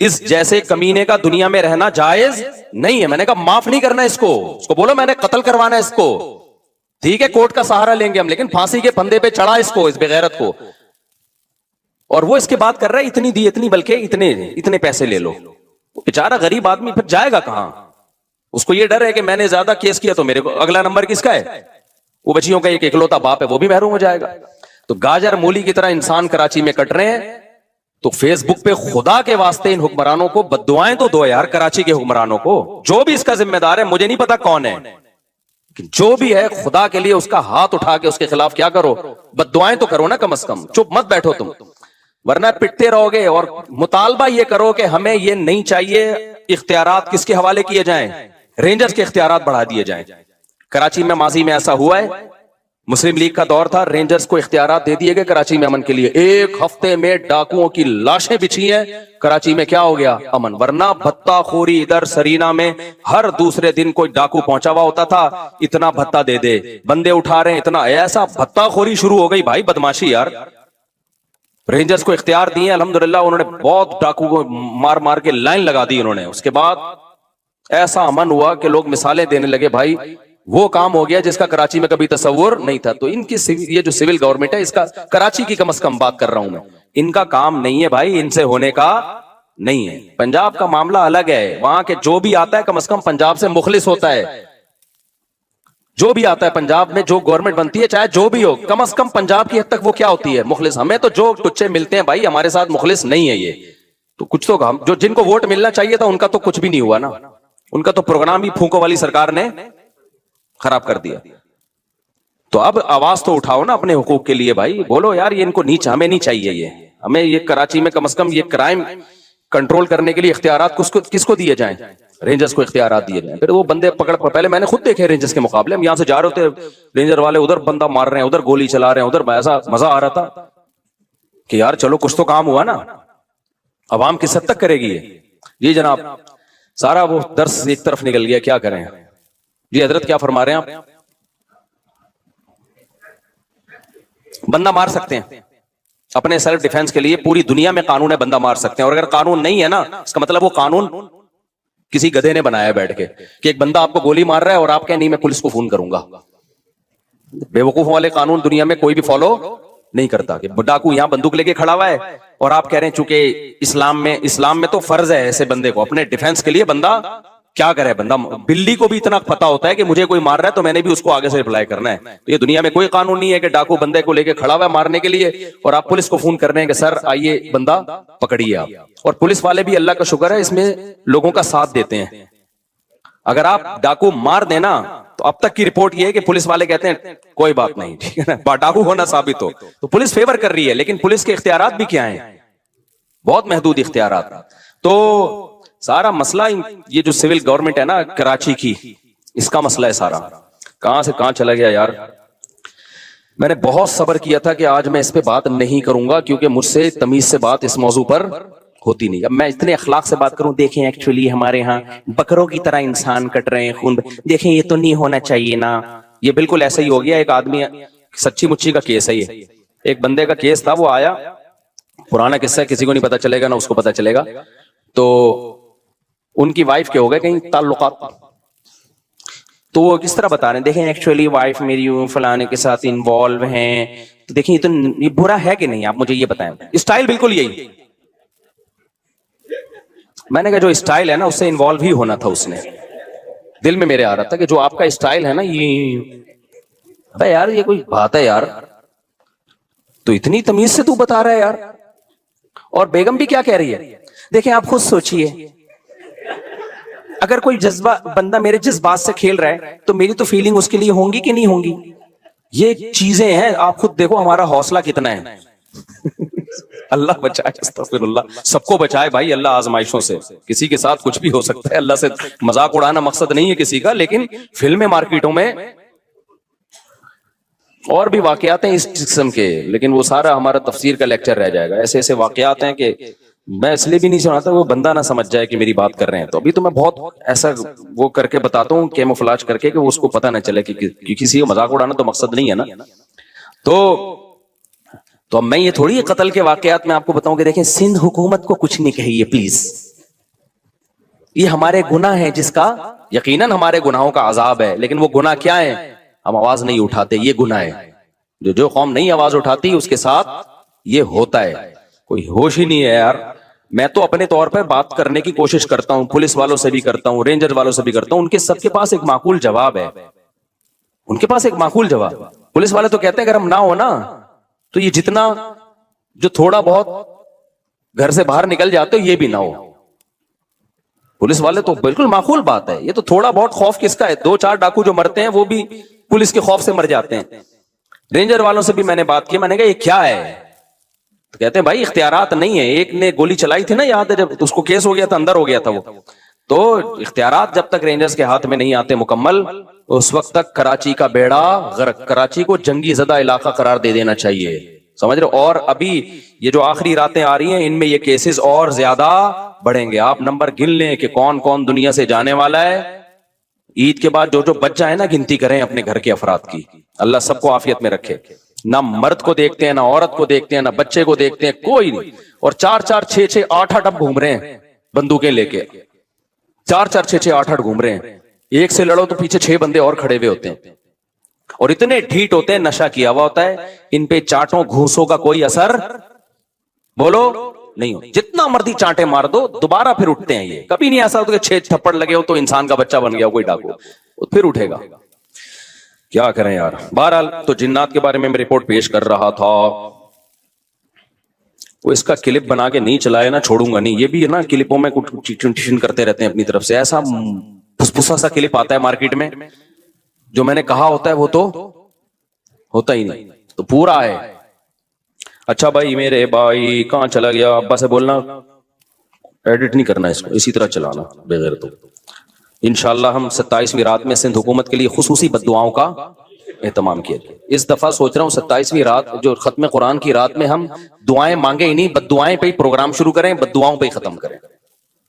اس جیسے کمینے کا دنیا میں رہنا جائز نہیں ہے. میں نے کہا معاف نہیں کرنا اس کو بولو میں نے قتل کروانا ہے اس کو. ٹھیک ہے کورٹ کا سہارا لیں گے ہم, لیکن پھانسی کے پھندے پہ چڑھا اس کو, اس بغیرت کو. اور وہ اس کے بات کر رہا ہے اتنی دی اتنی, بلکہ اتنے پیسے لے لو. بیچارہ غریب آدمی پھر جائے گا کہاں؟ اس کو یہ ڈر ہے کہ میں نے زیادہ کیس کیا تو میرے کو اگلا نمبر کس کا ہے؟ وہ بچیوں کا ایک اکلوتا باپ ہے, وہ بھی محروم ہو جائے گا. تو گاجر مولی کی طرح انسان کراچی میں کٹ رہے ہیں. تو فیس بک پہ خدا کے واسطے ان حکمرانوں کو بد دعائیں تو دو یار, کراچی کے حکمرانوں کو. جو بھی اس کا ذمہ دار ہے, مجھے نہیں پتا کون ہے, جو بھی ہے خدا کے لیے اس کا ہاتھ اٹھا کے اس کے خلاف کیا کرو, بد دعائیں تو کرو نا کم از کم. چپ مت بیٹھو تم, ورنہ پٹتے رہو گے. اور مطالبہ یہ کرو کہ ہمیں یہ نہیں چاہیے اختیارات کس کے حوالے کیے جائیں, رینجرز کے اختیارات بڑھا دیے جائیں. کراچی میں ماضی میں ایسا ہوا ہے, مسلم لیگ کا دور تھا, رینجرز کو اختیارات دے دیے گئے کراچی میں امن کے لیے. ایک ہفتے میں ڈاکوؤں کی لاشیں بچھی ہیں کراچی میں, کیا ہو گیا؟ امن. ورنہ بھتہ خوری ادھر سرینا میں ہر دوسرے دن کوئی ڈاکو پہنچا ہوا ہوتا تھا, اتنا بھتہ دے دے, بندے اٹھا رہے ہیں اتنا, ایسا بھتہ خوری شروع ہو گئی بھائی, بدماشی یار. رینجرز کو اختیار دیے الحمدللہ, انہوں نے بہت ڈاکو کو مار مار کے لائن لگا دی انہوں نے. اس کے بعد ایسا امن ہوا کہ لوگ مثالیں دینے لگے, بھائی وہ کام ہو گیا جس کا کراچی میں کبھی تصور نہیں تھا. تو ان کی یہ جو سول گورنمنٹ ہے, اس کا کراچی کی کم از کم بات کر رہا ہوں میں, ان کا کام نہیں ہے بھائی, ان سے ہونے کا نہیں ہے. پنجاب کا معاملہ الگ ہے, وہاں کے جو بھی آتا ہے کم از کم پنجاب سے مخلص ہوتا ہے. جو بھی آتا ہے پنجاب میں, جو گورنمنٹ بنتی ہے چاہے جو بھی ہو, کم از کم پنجاب کی حد تک وہ کیا ہوتی ہے؟ مخلص. ہمیں تو جو ٹچے ملتے ہیں بھائی, ہمارے ساتھ مخلص نہیں ہے یہ. تو کچھ تو جو جن کو ووٹ ملنا چاہیے تھا ان کا تو کچھ بھی نہیں ہوا نا, ان کا تو پروگرام ہی پھونکو والی سرکار نے خراب کر دیا. تو اب آواز تو اٹھاؤ نا اپنے حقوق کے لیے بھائی, بولو یار یہ ان کو نیچ, ہمیں نہیں چاہیے یہ. ہمیں یہ کراچی میں کم از کم یہ کرائم کنٹرول کرنے کے لیے اختیارات کس کو دیے جائیں؟ رینجرز کو اختیارات دیے جائیں. پھر وہ بندے پکڑ, پہلے میں نے خود دیکھے رینجرز کے مقابلے, ہم یہاں سے جا رہے ہوتے, رینجر والے ادھر بندہ مار رہے ہیں, ادھر گولی چلا رہے ہیں, ادھر ایسا مزہ آ رہا تھا کہ یار چلو کچھ تو کام ہوا نا. عوام کس حد تک کرے گی یہ؟ جی جناب, سارا وہ درس ایک طرف نکل گیا, کیا کریں. جی حضرت کیا فرما رہے ہیں آپ؟ بندہ مار سکتے ہیں اپنے سیلف ڈیفenس کے لیے, پوری دنیا میں قانون ہے, بندہ مار سکتے ہیں. اور اگر قانون نہیں ہے نا, اس کا مطلب وہ قانون کسی گدھے نے بنایا بیٹھ کے, کہ ایک بندہ آپ کو گولی مار رہا ہے اور آپ کہیں نہیں میں پولیس کو فون کروں گا. بے وقوف والے قانون دنیا میں کوئی بھی فالو نہیں کرتا. کہ ڈاکو یہاں بندوق لے کے کھڑا ہوا ہے اور آپ کہہ رہے ہیں چونکہ اسلام میں تو فرض ہے ایسے بندے کو اپنے ڈیفenس کے لیے, بندہ کیا کرے. بندہ بلی کو بھی اتنا پتا ہوتا ہے کہ مجھے کوئی مار رہا ہے تو میں نے بھی اس کو آگے سے رپلائی کرنا ہے. تو یہ دنیا میں کوئی قانون نہیں ہے کہ ڈاکو بندے کو لے کے کھڑا ہوا ہے مارنے کے لیے اور آپ پولیس کو فون کر رہے ہیں کہ سر آئیے بندہ پکڑیے آپ. اور پولیس والے بھی اللہ کا شکر ہے اس میں لوگوں کا ساتھ دیتے ہیں. اگر آپ ڈاکو مار دینا تو اب تک کی رپورٹ یہ ہے کہ پولیس والے کہتے ہیں کوئی بات نہیں, ٹھیک ہے نا, ڈاکو ہونا ثابت ہو تو پولیس فیور کر رہی ہے. لیکن پولیس کے اختیارات بھی کیا ہیں؟ بہت محدود اختیارات. تو سارا مسئلہ یہ جو سول گورنمنٹ ہے نا کراچی کی, اس کا مسئلہ ہے سارا. کہاں سے کہاں چلا گیا یار. میں نے بہت صبر کیا تھا کہ آج میں اس پہ بات نہیں کروں گا کیونکہ مجھ سے تمیز سے بات اس موضوع پر ہوتی نہیں. اب میں اتنے اخلاق سے بات کروں, دیکھیں ایکچولی ہمارے ہاں بکروں کی طرح انسان کٹ رہے ہیں خون, دیکھیں یہ تو نہیں ہونا چاہیے نا. یہ بالکل ایسا ہی ہو گیا. ایک آدمی, سچی مچی کا کیس ہے یہ, ایک بندے کا کیس تھا, وہ آیا, پرانا قصہ ہے, کسی کو نہیں پتا چلے گا نہ اس کو پتا چلے گا. تو ان کی وائف کے ہو گئے کہیں تعلقات, تو وہ کس طرح بتا رہے ہیں, دیکھیں ایکچولی وائف میری فلانے کے ساتھ انوالو ہیں, تو دیکھیں یہ برا ہے کہ نہیں, آپ مجھے یہ بتائیں. اسٹائل بالکل یہی. میں نے کہا جو اسٹائل ہے نا اس سے انوالو ہی ہونا تھا اس نے. دل میں میرے آ رہا تھا کہ جو آپ کا اسٹائل ہے نا یہ یار یہ کوئی بات ہے یار, تو اتنی تمیز سے تو بتا رہا ہے یار. اور بیگم بھی کیا کہہ رہی ہے, دیکھیں آپ خود سوچئے اگر کوئی جذبہ بندہ میرے جذبات سے کھیل رہا ہے تو میری تو فیلنگ اس کے لیے ہوں گی کہ نہیں ہوں گی. یہ چیزیں ہیں, آپ خود دیکھو ہمارا حوصلہ کتنا ہے. اللہ بچائے, استغفر اللہ, سب کو بچائے بھائی اللہ آزمائشوں سے. کسی کے ساتھ کچھ بھی ہو سکتا ہے, اللہ سے مذاق اڑانا مقصد نہیں ہے کسی کا, لیکن فلمیں مارکیٹوں میں اور بھی واقعات ہیں اس قسم کے, لیکن وہ سارا ہمارا تفسیر کا لیکچر رہ جائے گا. ایسے ایسے واقعات ہیں کہ میں اس لیے بھی نہیں سناتا وہ بندہ نہ سمجھ جائے کہ میری بات کر رہے ہیں. تو ابھی تو میں بہت ایسا وہ کر کے بتاتا ہوں, کیموفلاج کر کے, کہ وہ اس کو پتہ نہ چلے کہ کسی کو مذاق اڑانا تو مقصد نہیں ہے نا. تو اب میں یہ تھوڑی قتل کے واقعات میں آپ کو بتاؤں کہ دیکھیں سندھ حکومت کو کچھ نہیں کہیے پلیز, یہ ہمارے گناہ ہیں جس کا یقیناً ہمارے گناہوں کا عذاب ہے، لیکن وہ گناہ کیا ہے؟ ہم آواز نہیں اٹھاتے، یہ گناہ ہے۔ جو قوم نہیں آواز اٹھاتی اس کے ساتھ یہ ہوتا ہے۔ کوئی ہوش ہی نہیں ہے یار۔ میں تو اپنے طور پر بات کرنے کی کوشش کرتا ہوں، پولیس والوں سے بھی کرتا ہوں، رینجر والوں سے بھی کرتا ہوں، ان کے سب کے پاس ایک معقول جواب ہے، ان کے پاس ایک معقول جواب۔ پولیس والے تو کہتے ہیں اگر ہم نہ ہو نا تو یہ جتنا جو تھوڑا بہت گھر سے باہر نکل جاتے ہو یہ بھی نہ ہو۔ پولیس والے تو بالکل معقول بات ہے، یہ تو تھوڑا بہت خوف کس کا ہے؟ 2-4 ڈاکو جو مرتے ہیں وہ بھی پولیس کے خوف سے مر جاتے ہیں۔ رینجر والوں سے بھی میں نے بات کی، میں نے کہا یہ کیا ہے؟ تو کہتے ہیں بھائی اختیارات نہیں ہے، ایک نے گولی چلائی تھی نا، یاد ہے جب اس کو کیس ہو گیا تھا، اندر ہو گیا تھا وہ، تو اختیارات جب تک رینجرز کے ہاتھ میں نہیں آتے مکمل اس وقت تک کراچی کا بیڑا غرق، کراچی کو جنگی زدہ علاقہ قرار دے دینا چاہیے، سمجھ رہے؟ اور ابھی یہ جو آخری راتیں آ رہی ہیں ان میں یہ کیسز اور زیادہ بڑھیں گے۔ آپ نمبر گن لیں کہ کون کون دنیا سے جانے والا ہے۔ عید کے بعد جو بچ جائے نا گنتی کریں اپنے گھر کے افراد کی، اللہ سب کو عافیت میں رکھے۔ نہ مرد کو دیکھتے ہیں، نہ عورت کو دیکھتے ہیں، نہ بچے کو دیکھتے ہیں، کوئی نہیں۔ اور 4-4 6-6 8-8 اب گھوم رہے ہیں بندوقیں لے کے، 4-4 6-6 8-8 گھوم رہے ہیں۔ ایک سے لڑو تو پیچھے 6 بندے اور کھڑے ہوئے ہوتے ہیں، اور اتنے ڈھیٹ ہوتے ہیں، نشہ کیا ہوا ہوتا ہے، ان پہ چاٹوں گھوسوں کا کوئی اثر بولو نہیں ہو۔ جتنا مرضی چانٹے مار دو دوبارہ پھر اٹھتے ہیں۔ یہ کبھی نہیں ایسا ہوتا کہ 6 تھپڑ لگے ہو تو انسان کا بچہ بن گیا ہو کوئی ڈاکو، پھر اٹھے گا۔ کیا کریں یار۔ بہرحال تو جنات کے بارے میں رپورٹ پیش کر رہا تھا، وہ اس کا کلپ بنا کے نہیں چلائے نا چھوڑوں گا نہیں۔ یہ بھی ہے نا کلپوں میں کچھ ٹنٹیشن کرتے رہتے ہیں اپنی طرف سے، ایسا پھسپھسا سا کلپ آتا ہے مارکیٹ میں، جو میں نے کہا ہوتا ہے وہ تو ہوتا ہی نہیں، تو پورا ہے۔ اچھا بھائی میرے بھائی کہاں چلا گیا؟ ابا سے بولنا ایڈٹ نہیں کرنا اس کو، اسی طرح چلانا بغیر تو۔ انشاءاللہ ہم 27ویں رات میں سندھ حکومت کے لیے خصوصی بد دعاؤں کا اہتمام کیا۔ اس دفعہ سوچ رہا ہوں 27ویں رات جو ختم قرآن کی رات میں ہم دعائیں مانگے ہی نہیں، بد دعائیں پہ ہی پروگرام شروع کریں، بد دعاؤں پہ ہی ختم کریں۔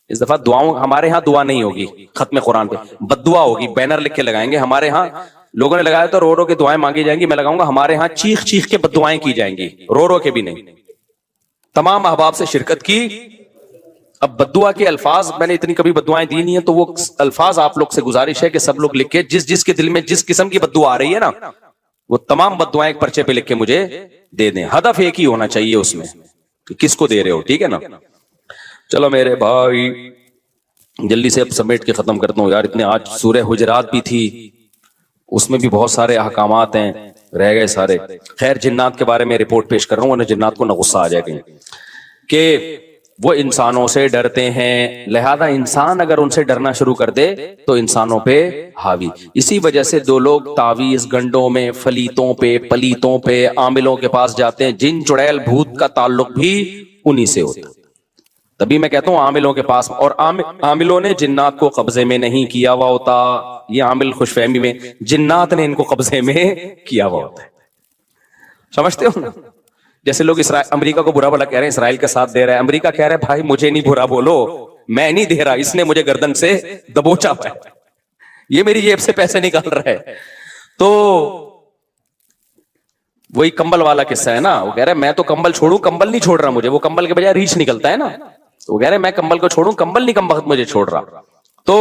اس دفعہ دعاؤں، ہمارے ہاں دعا نہیں ہوگی ختم قرآن پہ، بد دعا ہوگی، بینر لکھ کے لگائیں گے۔ ہمارے ہاں لوگوں نے لگایا تو رو رو کے دعائیں مانگی جائیں گی، میں لگاؤں گا ہمارے ہاں چیخ چیخ کے بد دعائیں کی جائیں گی، رو رو کے بھی نہیں۔ تمام احباب سے شرکت کی۔ اب بد دعا کے الفاظ میں نے اتنی کبھی بد دعائیں دی نہیں ہیں، تو وہ الفاظ آپ لوگ سے گزارش ہے کہ سب لوگ لکھ کے جس کے دل میں جس قسم کی بد دعا آ رہی ہے نا وہ تمام بد دعائیں ایک پرچے پہ لکھ کے مجھے دے دیں۔ ہدف ایک ہی ہونا چاہیے اس میں کہ کس کو دے رہے ہو، ٹھیک ہے نا؟ چلو میرے بھائی جلدی سے اب سمیٹ کے ختم کرتا ہوں یار، اتنے آج سورہ حجرات بھی تھی، اس میں بھی بہت سارے احکامات ہیں، رہ گئے سارے۔ خیر جنات کے بارے میں رپورٹ پیش کر رہا ہوں، انہیں جنات کو نہ غصہ آ جائے گا کہ وہ انسانوں سے ڈرتے ہیں، لہذا انسان اگر ان سے ڈرنا شروع کر دے تو انسانوں پہ حاوی۔ اسی وجہ سے دو لوگ تعویذ گنڈوں میں، فلیتوں پہ، پلیتوں پہ، عاملوں کے پاس جاتے ہیں، جن چڑیل بھوت کا تعلق بھی انہی سے ہوتا ہے۔ تبھی میں کہتا ہوں عاملوں کے پاس، اور عاملوں نے جنات کو قبضے میں نہیں کیا ہوا ہوتا، یہ عامل خوش فہمی میں، جنات نے ان کو قبضے میں کیا ہوا ہوتا ہے، سمجھتے ہو نا؟ جیسے لوگ امریکہ کو برا بھلا کہہ رہے ہیں، اسرائیل کا ساتھ دے رہا ہے، امریکہ کہہ رہا ہے بھائی مجھے نہیں برا بولو، میں نہیں دے رہا، اس نے مجھے گردن سے دبوچا ہے، یہ میری جیب سے پیسے نکال رہا ہے۔ تو وہی کمبل والا قصہ ہے نا، وہ کہہ رہا ہے میں تو کمبل چھوڑوں، کمبل نہیں چھوڑ رہا مجھے، وہ کمبل کے بجائے ریچھ نکلتا ہے نا، تو وہ کہہ رہے ہیں میں کمبل کو چھوڑوں، کمبل نہیں کم وقت مجھے چھوڑ رہا۔ تو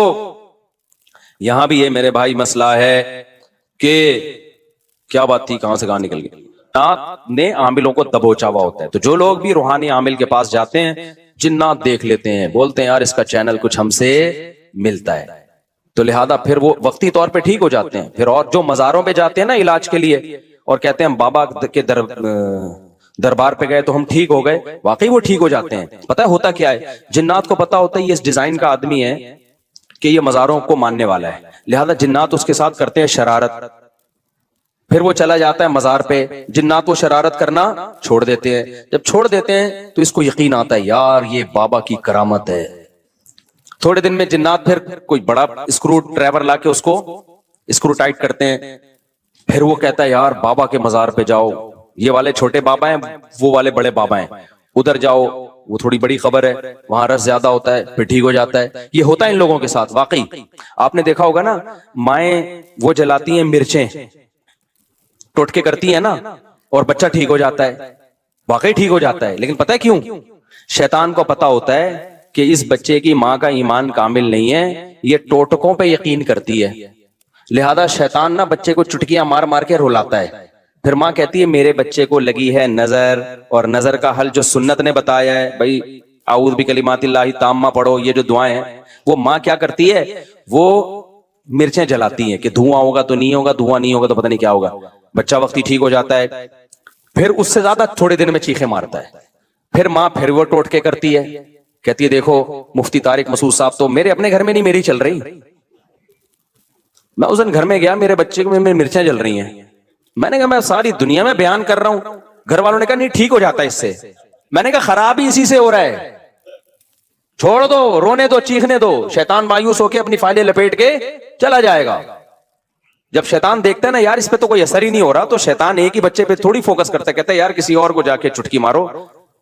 یہاں بھی یہ میرے بھائی مسئلہ ہے کہ کیا بات تھی، کہاں سے کہاں نکل گئی؟ نے عاملوں کو دبوچا ہوا ہوتا ہے، تو جو لوگ بھی روحانی عامل کے پاس جاتے ہیں جنات دیکھ لیتے ہیں، بولتے ہیں یار اس کا چینل کچھ ہم سے ملتا ہے، تو لہذا پھر وہ وقتی طور پہ ٹھیک ہو جاتے ہیں۔ پھر اور جو مزاروں پہ جاتے ہیں نا علاج کے لیے اور کہتے ہیں بابا کے دربار پہ گئے تو ہم ٹھیک ہو گئے، واقعی وہ ٹھیک ہو جاتے ہیں۔ پتہ ہوتا کیا ہے، جنات کو پتا ہوتا ہے یہ اس ڈیزائن کا آدمی ہے کہ یہ مزاروں کو ماننے والا ہے، لہذا جنات اس کے ساتھ کرتے ہیں شرارت، پھر وہ چلا جاتا ہے مزار پہ، جنات وہ شرارت کرنا چھوڑ دیتے ہیں۔ جب چھوڑ دیتے ہیں تو اس کو یقین آتا ہے یار یہ بابا کی کرامت ہے۔ تھوڑے دن میں جنات پھر کوئی بڑا اسکرو ڈرائیور لا کے اس کو اسکرو ٹائٹ کرتے ہیں، پھر وہ کہتا ہے یار بابا کے مزار پہ جاؤ، یہ والے چھوٹے بابا ہیں، وہ والے بڑے بابا ہیں، ادھر جاؤ وہ تھوڑی بڑی خبر ہے، وہاں رس زیادہ ہوتا ہے، پھر ٹھیک ہو جاتا ہے۔ یہ ہوتا ہے ان لوگوں کے ساتھ واقعی۔ آپ نے دیکھا ہوگا نا مائیں وہ جلاتی ہیں مرچیں، ٹوٹکے کرتی ہیں نا، اور بچہ ٹھیک ہو جاتا ہے، واقعی ٹھیک ہو جاتا ہے، لیکن پتہ ہے کیوں؟ شیطان کو پتا ہوتا ہے کہ اس بچے کی ماں کا ایمان کامل نہیں ہے, یہ ٹوٹکوں پہ یقین کرتی ہے, لہذا شیطان نہ بچے کو چٹکیاں مار مار کے رلاتا ہے. پھر ماں کہتی ہے میرے بچے کو لگی ہے نظر, اور نظر کا حل جو سنت نے بتایا ہے, بھائی اعوذ بکلمات اللہ تامہ پڑھو, یہ جو دعائیں ہیں, وہ ماں کیا کرتی ہے, وہ مرچیں جلاتی ہیں کہ دھواں ہوگا تو نہیں ہوگا, دھواں نہیں ہوگا تو پتہ نہیں کیا ہوگا. بچہ وقتی ٹھیک ہو جاتا ہے, پھر اس سے زیادہ تھوڑے دن میں چیخیں مارتا ہے. پھر ماں پھر وہ ٹوٹکے کرتی ہے, کہتی ہے دیکھو مفتی طارق مسعود صاحب تو میرے اپنے گھر میں نہیں میری چل رہی, میں اس دن گھر میں گیا میرے بچے کو میں مرچیں جل رہی ہیں, میں نے کہا میں ساری دنیا میں بیان کر رہا ہوں, گھر والوں نے کہا نہیں ٹھیک ہو جاتا ہے اس سے. میں نے کہا خراب ہی اسی سے ہو رہا ہے, چھوڑ دو, رونے دو, چیخنے دو, شیطان مایوس ہو کے اپنی فائلیں لپیٹ کے چلا جائے گا. جب شیطان دیکھتا ہے نا یار اس پہ تو کوئی اثر ہی نہیں ہو رہا, تو شیطان ایک ہی بچے پہ تھوڑی فوکس کرتا ہے, کہتا ہے یار کسی اور کو جا کے چٹکی مارو,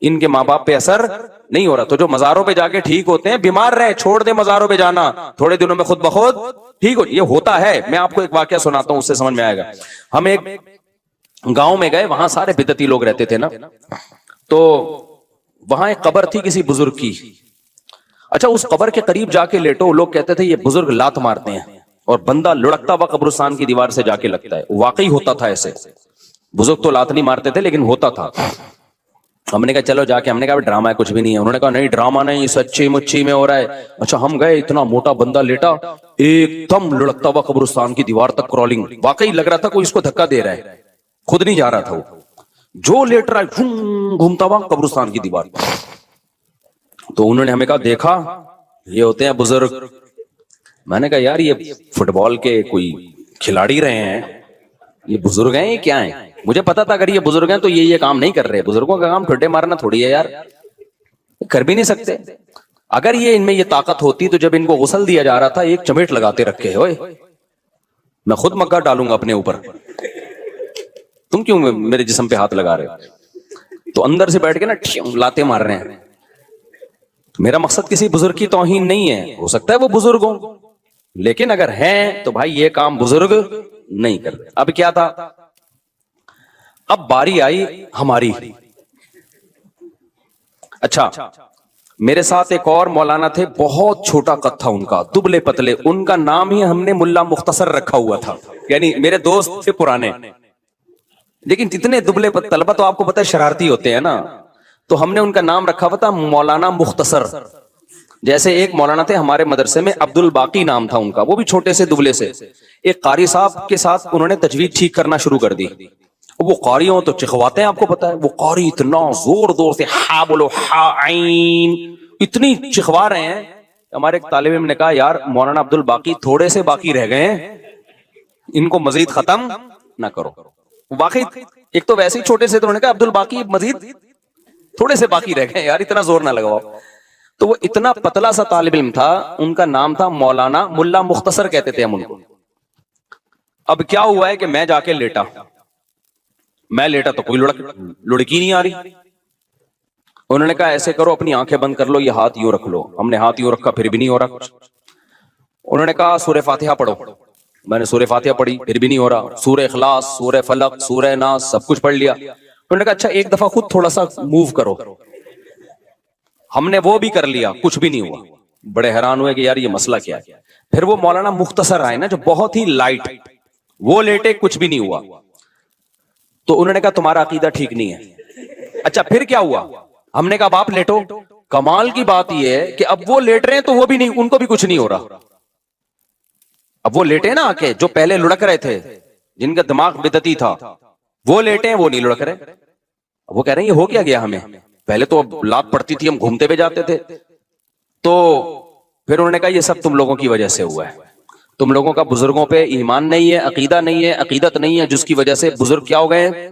ان کے ماں باپ پہ اثر نہیں ہو رہا. تو جو مزاروں پہ جا کے ٹھیک ہوتے ہیں, بیمار رہے چھوڑ دے مزاروں پہ جانا, تھوڑے دنوں میں خود بخود ٹھیک ہو. یہ ہوتا ہے, میں آپ کو ایک واقعہ سناتا ہوں, اس سے سمجھ میں آئے گا. ہم ایک گاؤں میں گئے, وہاں سارے بدعتی لوگ رہتے تھے نا, تو وہاں ایک قبر تھی کسی بزرگ کی. اچھا اس قبر کے قریب جا کے لیٹو, لوگ کہتے تھے یہ بزرگ لات مارتے ہیں, اور بندہ لڑکتا ہوا قبرستان کی دیوار سے جا کے لگتا ہے. واقعی ہوتا تھا ایسے, بزرگ تو لات نہیں مارتے تھے لیکن ہوتا تھا. ہم نے کہا چلو جا کے, ہم نے کہا ڈرامہ ہے کچھ بھی نہیں ہے. انہوں نے کہا نہیں ڈرامہ نہیں, سچی مچی میں ہو رہا ہے. اچھا ہم گئے, اتنا موٹا بندہ لیٹا, ایک دم لڑکتا ہوا قبرستان کی دیوار تک کرالنگ, واقعی لگ رہا تھا کوئی اس کو دھکا دے رہا ہے, خود نہیں جا رہا تھا وہ, جو لیٹ رہا ہے گھومتا ہوا قبرستان کی دیوار. تو انہوں نے ہمیں کہا دیکھا یہ ہوتے ہیں بزرگ. میں نے کہا یار یہ فٹ بال کے کوئی کھلاڑی رہے ہیں, یہ بزرگ ہیں یہ کیا ہیں؟ مجھے پتا تھا اگر یہ بزرگ ہیں تو یہ کام نہیں کر رہے. بزرگوں کا کام ٹھڈے مارنا تھوڑی ہے یار, کر بھی نہیں سکتے. اگر یہ ان میں یہ طاقت ہوتی تو جب ان کو غسل دیا جا رہا تھا ایک چمیٹ لگاتے رکھے, ہوئے میں خود مکہ ڈالوں گا اپنے اوپر, تم کیوں میرے جسم پہ ہاتھ لگا رہے ہو؟ تو اندر سے بیٹھ کے نا لاتے مار رہے ہیں. میرا مقصد کسی بزرگ کی توہین نہیں ہے, ہو سکتا ہے وہ بزرگ ہوں, لیکن اگر ہیں تو بھائی یہ کام بزرگ نہیں کرتے. اب کیا تھا, اب باری آئی ہماری. اچھا میرے ساتھ ایک اور مولانا تھے, بہت چھوٹا قد تھا ان کا, دبلے پتلے, ان کا نام ہی ہم نے ملا مختصر رکھا ہوا تھا. یعنی میرے دوست تھے پرانے, لیکن اتنے دبلے طلبہ تو آپ کو پتہ ہے شرارتی ہوتے ہیں نا, تو ہم نے ان کا نام رکھا ہوا تھا مولانا مختصر. جیسے ایک مولانا تھے ہمارے مدرسے میں, عبد الباقی نام تھا ان کا, وہ بھی چھوٹے سے دبلے سے. ایک قاری صاحب کے ساتھ انہوں نے تجوید ٹھیک کرنا شروع کر دی. وہ قاری ہوں تو چکھواتے ہیں, آپ کو پتا ہے, وہ قاری اتنا زور زور سے ہا بولو ہا عین اتنی چکھوا رہے ہیں. ہمارے ایک طالب علم نے کہا یار مولانا عبد الباقی تھوڑے سے باقی رہ گئے ہیں, ان کو مزید ختم نہ کرو. واقعی ایک تو ویسے ہی چھوٹے سے, تو انہوں نے کہا عبد الباقی مزید تھوڑے سے باقی رہ گئے یار, اتنا زور نہ لگاؤ. تو وہ اتنا پتلا سا طالب علم تھا, ان کا نام تھا مولانا ملا مختصر کہتے تھے ہم ان کو. اب کیا ہوا ہے کہ میں جا کے لیٹا, میں لیٹا تو کوئی لڑکی نہیں آ رہی. انہوں نے کہا ایسے کرو اپنی آنکھیں بند کر لو, یہ ہاتھ یوں رکھ لو. ہم نے ہاتھ یوں رکھا, پھر بھی نہیں ہو رہا کچھ. انہوں نے کہا سورہ فاتحہ پڑھو. میں نے سورہ فاتحہ پڑھی, پھر بھی نہیں ہو رہا. سورہ اخلاص, سورہ فلق, سورہ ناس, سب کچھ پڑھ لیا. انہوں نے کہا اچھا ایک دفعہ خود تھوڑا سا موو کرو. ہم نے وہ بھی کر لیا, کچھ بھی نہیں ہوا. بڑے حیران ہوئے کہ یار یہ مسئلہ کیا ہے. پھر وہ مولانا مختصر آئے نا, جو بہت ہی لائٹ, وہ لیٹے, کچھ بھی نہیں ہوا. تو انہوں نے کہا تمہارا عقیدہ ٹھیک نہیں ہے. اچھا پھر کیا ہوا؟ ہم نے کہا باپ لیٹو. کمال کی بات یہ ہے کہ اب وہ لیٹ رہے ہیں تو وہ بھی نہیں, ان کو بھی کچھ نہیں ہو رہا. اب وہ لیٹے نا آ کے, جو پہلے لڑک رہے تھے, جن کا دماغ بدعتی تھا, وہ لیٹے ہیں, وہ نہیں لڑک رہے. وہ کہہ رہے ہیں یہ ہو کیا گیا ہمیں, پہلے تو لات پڑتی تھی, ہم گھومتے ہوئے جاتے تھے. تو پھر انہوں نے کہا یہ سب تم لوگوں کی وجہ سے ہوا ہے, تم لوگوں کا بزرگوں پہ ایمان نہیں ہے, عقیدہ نہیں ہے, عقیدت نہیں ہے, جس کی وجہ سے بزرگ کیا ہو گئے ہیں,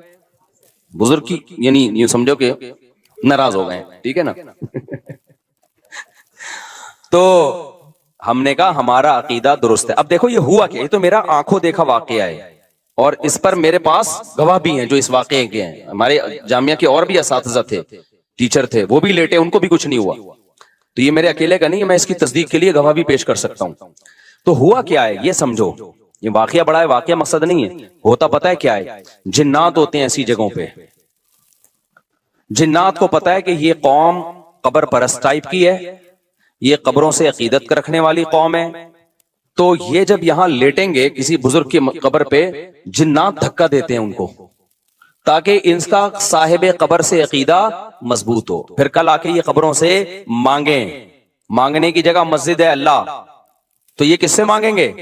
بزرگ کی یعنی یہ سمجھو کہ ناراض ہو گئے ہیں. ٹھیک ہے نا. تو ہم نے کہا ہمارا عقیدہ درست ہے. اب دیکھو یہ ہوا کیا, یہ تو میرا آنکھوں دیکھا واقعہ ہے, اور اس پر میرے پاس گواہ بھی ہیں جو اس واقعے کے ہیں. ہمارے جامعہ کے اور بھی اساتذہ تھے, ٹیچر تھے, وہ بھی لیٹے, ان کو بھی کچھ نہیں ہوا. تو یہ میرے اکیلے کا نہیں ہے, میں اس کی تصدیق کے لیے گواہ بھی پیش کر سکتا ہوں. تو ہوا کیا ہے یہ سمجھو, یہ واقعہ بڑا ہے, واقعہ مقصد نہیں ہے. ہوتا پتہ ہے کیا ہے, جنات ہوتے ہیں ایسی جگہوں پہ. جنات کو پتہ ہے کہ یہ قوم قبر پرست ٹائپ کی ہے, یہ قبروں سے عقیدت رکھنے والی قوم ہے. تو یہ جب یہاں لیٹیں گے کسی بزرگ کی قبر پہ، جنات دھکا دیتے ہیں ان کو تاکہ ان کا صاحب قبر سے عقیدہ مضبوط ہو. پھر کل آ کے یہ قبروں سے مانگیں. مانگنے کی جگہ مسجد ہے اللہ، تو یہ کس سے مانگیں گے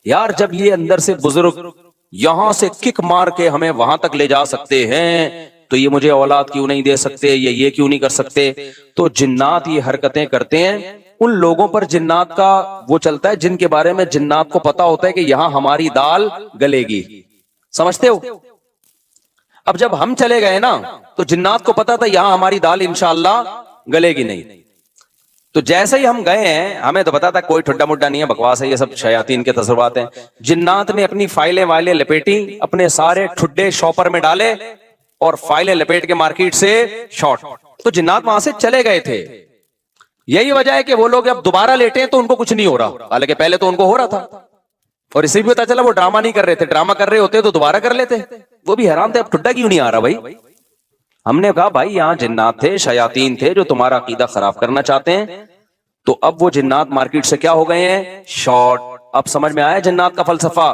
یار؟ جب یہ اندر سے بزرگ یہاں سے کک مار کے ہمیں وہاں تک لے جا سکتے ہیں تو یہ مجھے اولاد کیوں نہیں دے سکتے، یہ کیوں نہیں کر سکتے؟ تو جنات یہ حرکتیں کرتے ہیں. ان لوگوں پر جنات کا وہ چلتا ہے جن کے بارے میں جنات کو پتا ہوتا ہے کہ یہاں ہماری دال گلے گی. سمجھتے ہو؟ اب جب ہم چلے گئے نا تو جنات کو پتا تھا یہاں ہماری دال انشاءاللہ گلے گی نہیں. تو جیسے ہی ہم گئے ہیں ہمیں تو پتا تھا کوئی ٹھڈا مڈا نہیں ہے، بکواس ہے، یہ سب شیاطین کے تصورات ہیں. جنات نے اپنی فائلیں وائلیں لپیٹی، اپنے سارے ٹھڈے شاپر میں ڈالے اور فائلیں لپیٹ کے مارکیٹ سے شارٹ. تو جنات وہاں سے چلے گئے تھے. یہی وجہ ہے کہ وہ لوگ اب دوبارہ لیٹے تو ان کو کچھ نہیں ہو رہا، حالانکہ پہلے تو ان کو ہو رہا تھا. اور اسے بھی پتا چلا وہ ڈرامہ نہیں کر رہے تھے، ڈرامہ کر رہے ہوتے تو دوبارہ کر لیتے. وہ بھی حیران تھے اب ٹھڈا کیوں نہیں آ رہا بھائی. ہم نے کہا بھائی یہاں جنات تھے، شیاطین تھے جو تمہارا عقیدہ خراب کرنا چاہتے ہیں. تو اب وہ جنات مارکیٹ سے کیا ہو گئے ہیں؟ شارٹ. اب سمجھ میں آیا جنات کا فلسفہ؟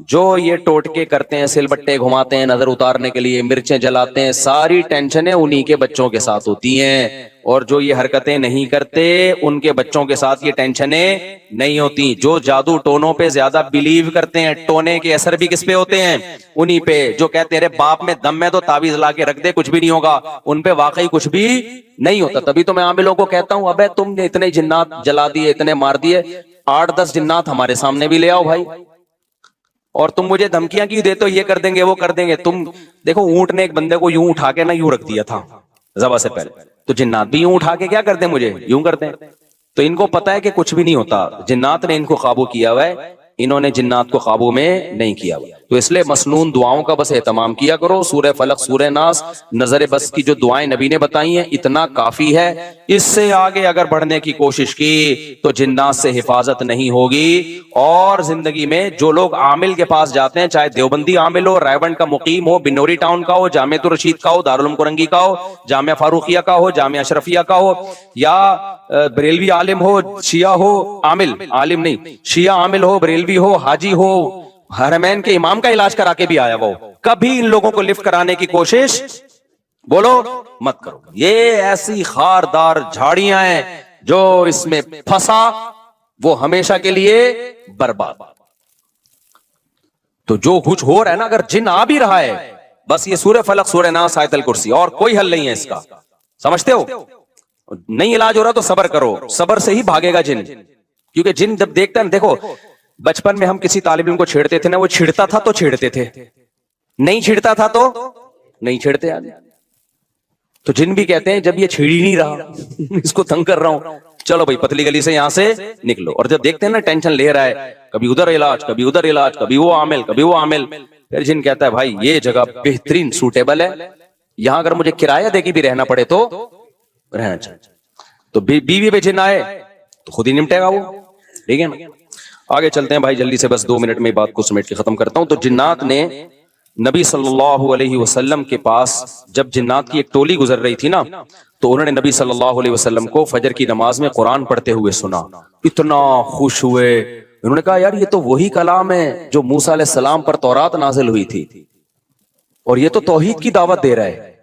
جو یہ ٹوٹکے کرتے ہیں، سل بٹے گھماتے ہیں نظر اتارنے کے لیے، مرچیں جلاتے ہیں، ساری ٹینشنیں انہی کے بچوں کے ساتھ ہوتی ہیں. اور جو یہ حرکتیں نہیں کرتے ان کے بچوں کے ساتھ یہ ٹینشنیں نہیں ہوتی. جو جادو ٹونوں پہ زیادہ بلیو کرتے ہیں، ٹونے کے اثر بھی کس پہ ہوتے ہیں؟ انہی پہ. جو کہتے ہیں باپ میں دم ہے تو تعویذ لا کے رکھ دے کچھ بھی نہیں ہوگا، ان پہ واقعی کچھ بھی نہیں ہوتا. تبھی تو میں عاملوں کو کہتا ہوں ابے تم نے اتنے جنات جلا دیے، اتنے مار دیے، 8-10 جنات ہمارے سامنے بھی لے آؤ بھائی. اور تم مجھے دھمکیاں کیوں دیتے ہو یہ کر دیں گے وہ کر دیں گے؟ تم دیکھو اونٹ نے ایک بندے کو یوں اٹھا کے نہ یوں رکھ دیا تھا ذبح سے پہلے، تو جنات بھی یوں اٹھا کے کیا کرتے ہیں؟ مجھے یوں کرتے ہیں. تو ان کو پتا ہے کہ کچھ بھی نہیں ہوتا. جنات نے ان کو قابو کیا ہوا ہے، انہوں نے جنات کو قابو میں نہیں کیا ہوا. تو اس لیے مسنون دعاؤں کا بس اہتمام کیا کرو. سورہ فلق، سورہ ناس، نظر بس کی جو دعائیں نبی نے بتائی ہیں اتنا کافی ہے. اس سے آگے اگر بڑھنے کی کوشش کی تو جنات سے حفاظت نہیں ہوگی. اور زندگی میں جو لوگ عامل کے پاس جاتے ہیں، چاہے دیوبندی عامل ہو، رائیونڈ کا مقیم ہو، بنوری ٹاؤن کا ہو، جامعۃ الرشید کا ہو، دارالعلوم کرنگی کا ہو، جامعہ فاروقیہ کا ہو، جامعہ اشرفیہ کا ہو، یا بریلوی عالم ہو، شیعہ ہو، عامل عالم نہیں، شیعہ عامل ہو، بریلوی ہو، حاجی ہو، حرمین کے امام کا علاج کرا کے بھی آیا وہ، کبھی ان لوگوں کو لفٹ کرانے کی کوشش بولو مت کرو. یہ ایسی خاردار جھاڑیاں ہیں جو اس میں پھنسا وہ ہمیشہ کے لیے برباد. تو جو کچھ ہو رہا ہے نا، اگر جن آ بھی رہا ہے بس یہ سورہ فلق، سورہ ناس، آیت الکرسی، اور کوئی حل نہیں ہے اس کا. سمجھتے ہو؟ نہیں علاج ہو رہا تو صبر کرو، صبر سے ہی بھاگے گا جن. کیونکہ جن جب دیکھتا ہے، دیکھو بچپن میں ہم کسی طالب علم کو چھیڑتے تھے نا، وہ چھڑتا تھا تو چھیڑتے تھے، نہیں چھڑتا تھا تو نہیں چھیڑتے. تو جن بھی کہتے ہیں جب یہ چھیڑ ہی نہیں رہا اس کو تنگ کر رہا ہوں، چلو بھائی پتلی گلی سے یہاں سے نکلو. اور جب دیکھتے ہیں نا ٹینشن لے رہا ہے، کبھی ادھر علاج، کبھی ادھر علاج، کبھی وہ عامل، کبھی وہ عامل، پھر جن کہتا ہے بھائی یہ جگہ بہترین سوٹیبل ہے، یہاں اگر مجھے کرایہ دے کے بھی رہنا پڑے تو رہنا چاہیے. تو بیوی پہ جن آئے تو خود ہی نمٹے گا وہ. ٹھیک ہے نا؟ آگے چلتے ہیں بھائی جلدی سے، بس 2 منٹ میں بات کو سمیٹ کے ختم کرتا ہوں. تو جنات نے نبی صلی اللہ علیہ وسلم کے پاس جب جنات کی ایک ٹولی گزر رہی تھی نا، تو انہوں نے نبی صلی اللہ علیہ وسلم کو فجر کی نماز میں قرآن پڑھتے ہوئے سنا. اتنا خوش ہوئے، انہوں نے کہا یار یہ تو وہی کلام ہے جو موسیٰ علیہ السلام پر تورات نازل ہوئی تھی، اور یہ تو توحید کی دعوت دے رہا ہے.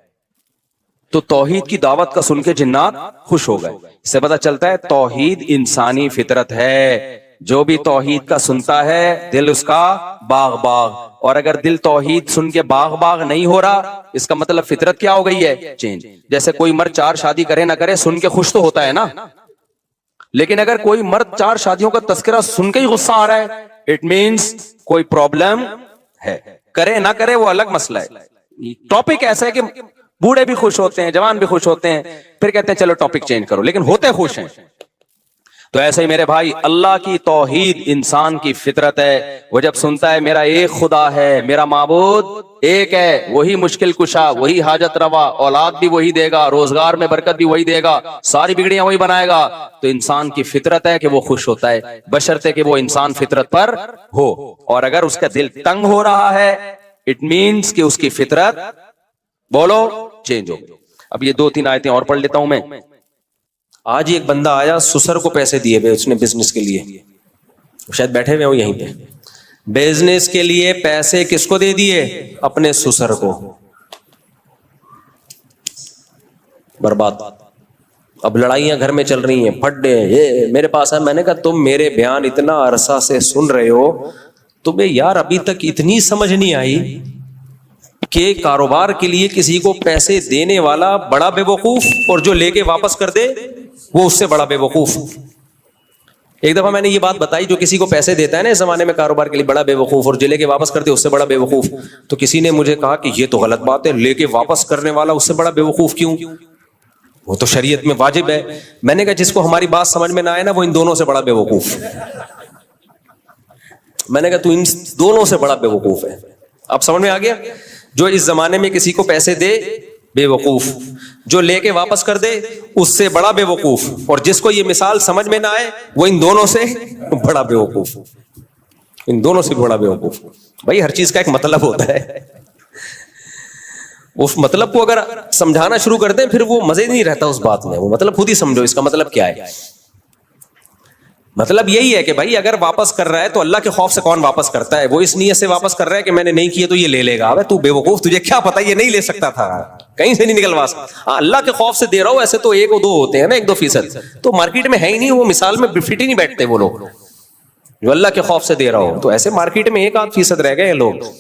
تو توحید کی دعوت کا سن کے جنات خوش ہو گئے. اس سے پتہ چلتا ہے توحید انسانی فطرت ہے. جو بھی توحید کا سنتا ہے دل اس کا باغ باغ. اور اگر دل توحید سن کے باغ باغ نہیں ہو رہا، اس کا مطلب فطرت کیا ہو گئی ہے؟ چینج. جیسے کوئی مرد 4 شادی کرے نہ کرے سن کے خوش تو ہوتا ہے نا، لیکن اگر کوئی مرد 4 شادیوں کا تذکرہ سن کے ہی غصہ آ رہا ہے، اٹ مینس کوئی پرابلم ہے. کرے نہ کرے وہ الگ مسئلہ ہے. ٹاپک ایسا ہے کہ بوڑھے بھی خوش ہوتے ہیں، جوان بھی خوش ہوتے ہیں، پھر کہتے ہیں چلو ٹاپک چینج کرو، لیکن ہوتے خوش ہیں. تو ایسے ہی میرے بھائی اللہ کی توحید انسان کی فطرت ہے. وہ جب سنتا ہے میرا ایک خدا ہے، میرا معبود ایک ہے، وہی مشکل کشا، وہی حاجت روا، اولاد بھی وہی دے گا، روزگار میں برکت بھی وہی دے گا، ساری بگڑیاں وہی بنائے گا، تو انسان کی فطرت ہے کہ وہ خوش ہوتا ہے، بشرطے کہ وہ انسان فطرت پر ہو. اور اگر اس کا دل تنگ ہو رہا ہے، اٹ مینس کہ اس کی فطرت بولو چینج ہو. اب یہ 2-3 آیتیں اور پڑھ لیتا ہوں میں. آج ایک بندہ آیا, سسر کو پیسے دیے ہوئے اس نے بزنس کے لیے, شاید بیٹھے ہوئے ہوں یہیں پہ, بزنس کے لیے پیسے کس کو دے دیے؟ اپنے سسر کو. برباد. اب لڑائیاں گھر میں چل رہی ہیں, پھڈے یہ میرے پاس ہے. میں نے کہا تم میرے بیان اتنا عرصہ سے سن رہے ہو, تمہیں یار ابھی تک اتنی سمجھ نہیں آئی کہ کاروبار کے لیے کسی کو پیسے دینے والا بڑا بے وقوف اور جو لے کے واپس کر دے وہ اس سے بڑا بے وقوف. ایک دفعہ میں نے یہ بات بتائی, جو کسی کو پیسے دیتا ہے نا اس زمانے میں کاروبار کے لیے بڑا بے وقوف, اور جو لے کے واپس کرتے اس سے بڑا بے وقوف. تو کسی نے مجھے کہا کہ یہ تو غلط بات ہے, لے کے واپس کرنے والا اس سے بڑا بے وقوف کیوں؟ وہ تو شریعت میں واجب ہے. میں نے کہا جس کو ہماری بات سمجھ میں نہ آئے نا وہ ان دونوں سے بڑا بے وقوف. میں نے کہا تو ان دونوں سے بڑا بے وقوف ہے. اب سمجھ میں آ گیا؟ جو اس زمانے میں کسی کو پیسے دے بے وقوف, جو لے کے واپس کر دے اس سے بڑا بے وقوف, اور جس کو یہ مثال سمجھ میں نہ آئے وہ ان دونوں سے بڑا بے وقوف. ان دونوں سے بڑا بے وقوف. بھائی ہر چیز کا ایک مطلب ہوتا ہے, اس مطلب کو اگر سمجھانا شروع کر دیں پھر وہ مزے نہیں رہتا اس بات میں. وہ مطلب خود ہی سمجھو اس کا مطلب کیا ہے. مطلب یہی ہے کہ بھائی اگر واپس کر رہا ہے تو اللہ کے خوف سے کون واپس کرتا ہے؟ وہ اس نیت سے واپس کر رہا ہے کہ میں نے نہیں کیے تو یہ لے لے گا. ابے تو بے وقوف, تجھے کیا پتا یہ نہیں لے سکتا تھا, کہیں سے نہیں نکلوا سکتا. ہاں اللہ کے خوف سے دے رہا ہوں, ایسے تو 1 اور 2 ہوتے ہیں نا, 1-2%, تو مارکیٹ میں ہے ہی نہیں. وہ مثال میں فٹ ہی نہیں بیٹھتے وہ لوگ جو اللہ کے خوف سے دے رہا ہو. تو ایسے مارکیٹ میں 1-8% رہ گئے ہیں لوگ.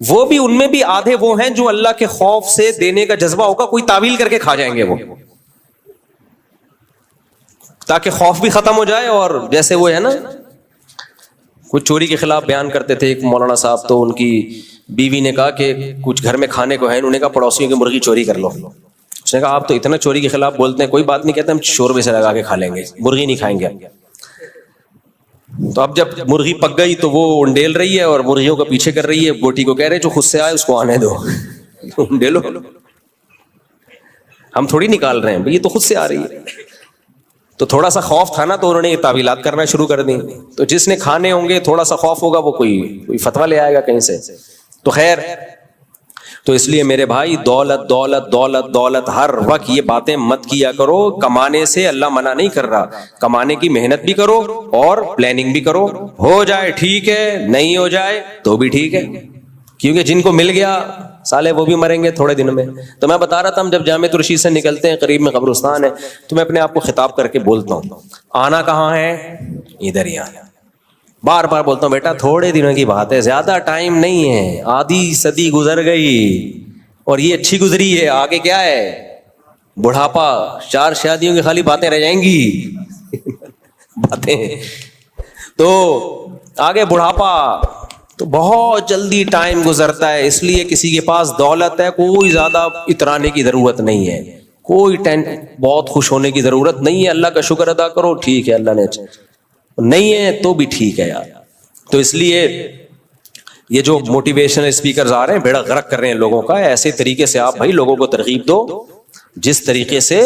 وہ بھی ان میں بھی آدھے وہ ہیں جو اللہ کے خوف سے دینے کا جذبہ ہوگا, کوئی تعویل کر کے کھا جائیں گے وہ, تاکہ خوف بھی ختم ہو جائے. اور جیسے وہ ہے نا, کچھ چوری کے خلاف بیان کرتے تھے ایک مولانا صاحب, تو ان کی بیوی نے کہا کہ کچھ گھر میں کھانے کو ہے, انہوں نے کہا پڑوسیوں کی مرغی چوری کر لو. اس نے کہا آپ تو اتنا چوری کے خلاف بولتے ہیں, کوئی بات نہیں, کہتے ہم شوربے سے لگا کے کھا لیں گے, مرغی نہیں کھائیں گے. تو اب جب مرغی پک گئی تو وہ انڈیل رہی ہے اور مرغیوں کو پیچھے کر رہی ہے. بوٹی کو کہہ رہے جو خود سے آئے اس کو آنے دو, انڈیلو, ہم تھوڑی نکال رہے ہیں بھائی, یہ تو خود سے آ رہی ہے. تو تھوڑا سا خوف تھا نا, تو انہوں نے یہ تعویلات کرنا شروع کر دی. تو جس نے کھانے ہوں گے تھوڑا سا خوف ہوگا, وہ کوئی فتویٰ لے آئے گا کہیں سے. تو خیر, تو اس لیے میرے بھائی دولت دولت دولت دولت ہر وقت یہ باتیں مت کیا کرو. کمانے سے اللہ منع نہیں کر رہا, کمانے کی محنت بھی کرو اور پلاننگ بھی کرو. ہو جائے ٹھیک ہے, نہیں ہو جائے تو بھی ٹھیک ہے, کیونکہ جن کو مل گیا سالے وہ بھی مریں گے تھوڑے دن میں. تو میں بتا رہا تھا, ہم جب جامع الرشید سے نکلتے ہیں, قریب میں قبرستان ہے, تو میں اپنے آپ کو خطاب کر کے بولتا ہوں, آنا کہاں ہے؟ ادھر ہی آنا. بار بار بولتا ہوں بیٹا تھوڑے دنوں کی بات ہے, زیادہ ٹائم نہیں ہے, آدھی صدی گزر گئی اور یہ اچھی گزری ہے, آگے کیا ہے؟ بڑھاپا. 4 شادیوں کی خالی باتیں رہ جائیں گی باتیں, تو آگے بڑھاپا. تو بہت جلدی ٹائم گزرتا ہے. اس لیے کسی کے پاس دولت ہے, کوئی زیادہ اترانے کی ضرورت نہیں ہے, کوئی بہت خوش ہونے کی ضرورت نہیں ہے. اللہ کا شکر ادا کرو, ٹھیک ہے, اللہ نے نہیں ہے تو بھی ٹھیک ہے یار. تو اس لیے یہ جو موٹیویشنل اسپیکرز آ رہے ہیں بیڑا غرق کر رہے ہیں لوگوں کا, ایسے طریقے سے آپ بھائی لوگوں کو ترغیب دو جس طریقے سے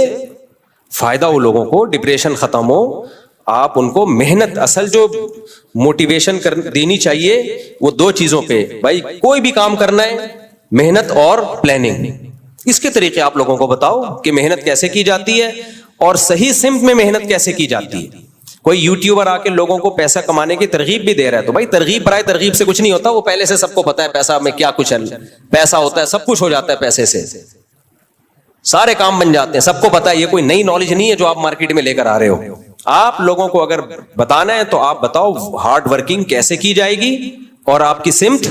فائدہ ہو لوگوں کو, ڈپریشن ختم ہو. آپ ان کو محنت, اصل جو موٹیویشن دینی چاہیے وہ 2 چیزوں پہ. بھائی کوئی بھی کام کرنا ہے, محنت اور پلاننگ. اس کے طریقے آپ لوگوں کو بتاؤ کہ محنت کیسے کی جاتی ہے اور صحیح سمت میں محنت کیسے کی جاتی ہے. کوئی یوٹیوبر آ کے لوگوں کو پیسہ کمانے کی ترغیب بھی دے رہا ہے, تو بھائی ترغیب برائے ترغیب سے کچھ نہیں ہوتا, وہ پہلے سے سب کو پتا ہے پیسہ میں کیا کچھ ہے, پیسہ ہوتا ہے, سب کچھ ہو جاتا ہے پیسے سے, سارے کام بن جاتے ہیں, سب کو پتا ہے. یہ کوئی نئی نالج نہیں ہے جو آپ مارکیٹ میں لے کر آ رہے ہو. آپ لوگوں کو اگر بتانا ہے تو آپ بتاؤ ہارڈ ورکنگ کیسے کی جائے گی اور آپ کی سمت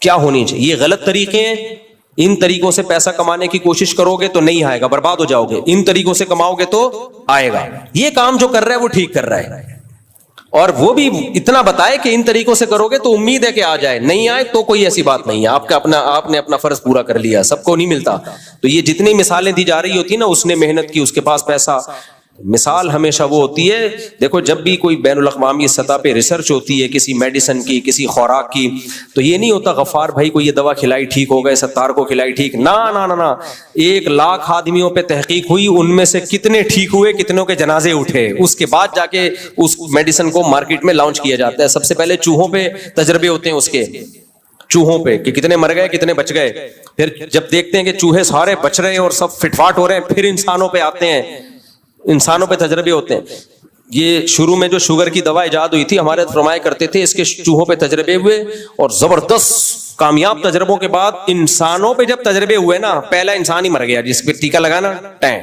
کیا ہونی چاہیے. یہ غلط طریقے ہیں, ان طریقوں سے پیسہ کمانے کی کوشش کرو گے تو نہیں آئے گا, برباد ہو جاؤ گے. ان طریقوں سے کماؤ گے تو آئے گا. یہ کام جو کر رہا ہے وہ ٹھیک کر رہا ہے, اور وہ بھی اتنا بتائے کہ ان طریقوں سے کرو گے تو امید ہے کہ آ جائے, نہیں آئے تو کوئی ایسی بات نہیں ہے. آپ نے اپنا فرض پورا کر لیا, سب کو نہیں ملتا. تو یہ جتنی مثالیں دی جا رہی ہوتی نا, اس نے محنت کی, اس کے پاس پیسہ. مثال ہمیشہ وہ ہوتی ہے, دیکھو جب بھی کوئی بین الاقوامی سطح پہ ریسرچ ہوتی ہے کسی میڈیسن کی, کسی خوراک کی, تو یہ نہیں ہوتا غفار بھائی کو یہ دوا کھلائی ٹھیک ہو گئے, ستار کو کھلائی ٹھیک, نہ 1,00,000 آدمیوں پہ تحقیق ہوئی, ان میں سے کتنے ٹھیک ہوئے, کتنوں کے جنازے اٹھے, اس کے بعد جا کے اس میڈیسن کو مارکیٹ میں لانچ کیا جاتا ہے. سب سے پہلے چوہوں پہ تجربے ہوتے ہیں, اس کے چوہوں پہ کہ کتنے مر گئے کتنے بچ گئے. پھر جب دیکھتے ہیں کہ چوہے سارے بچ رہے ہیں اور سب فٹ فاٹ ہو رہے ہیں, پھر انسانوں پہ آتے ہیں. انسانوں پہ تجربے ہوتے ہیں. یہ شروع میں جو شوگر کی دوا ایجاد ہوئی تھی ہمارے فرمایا کرتے تھے اس کے چوہوں پہ تجربے ہوئے, اور زبردست کامیاب تجربوں کے بعد انسانوں پہ جب تجربے ہوئے نا, پہلا انسان ہی مر گیا جس پہ ٹیکا لگانا ٹین,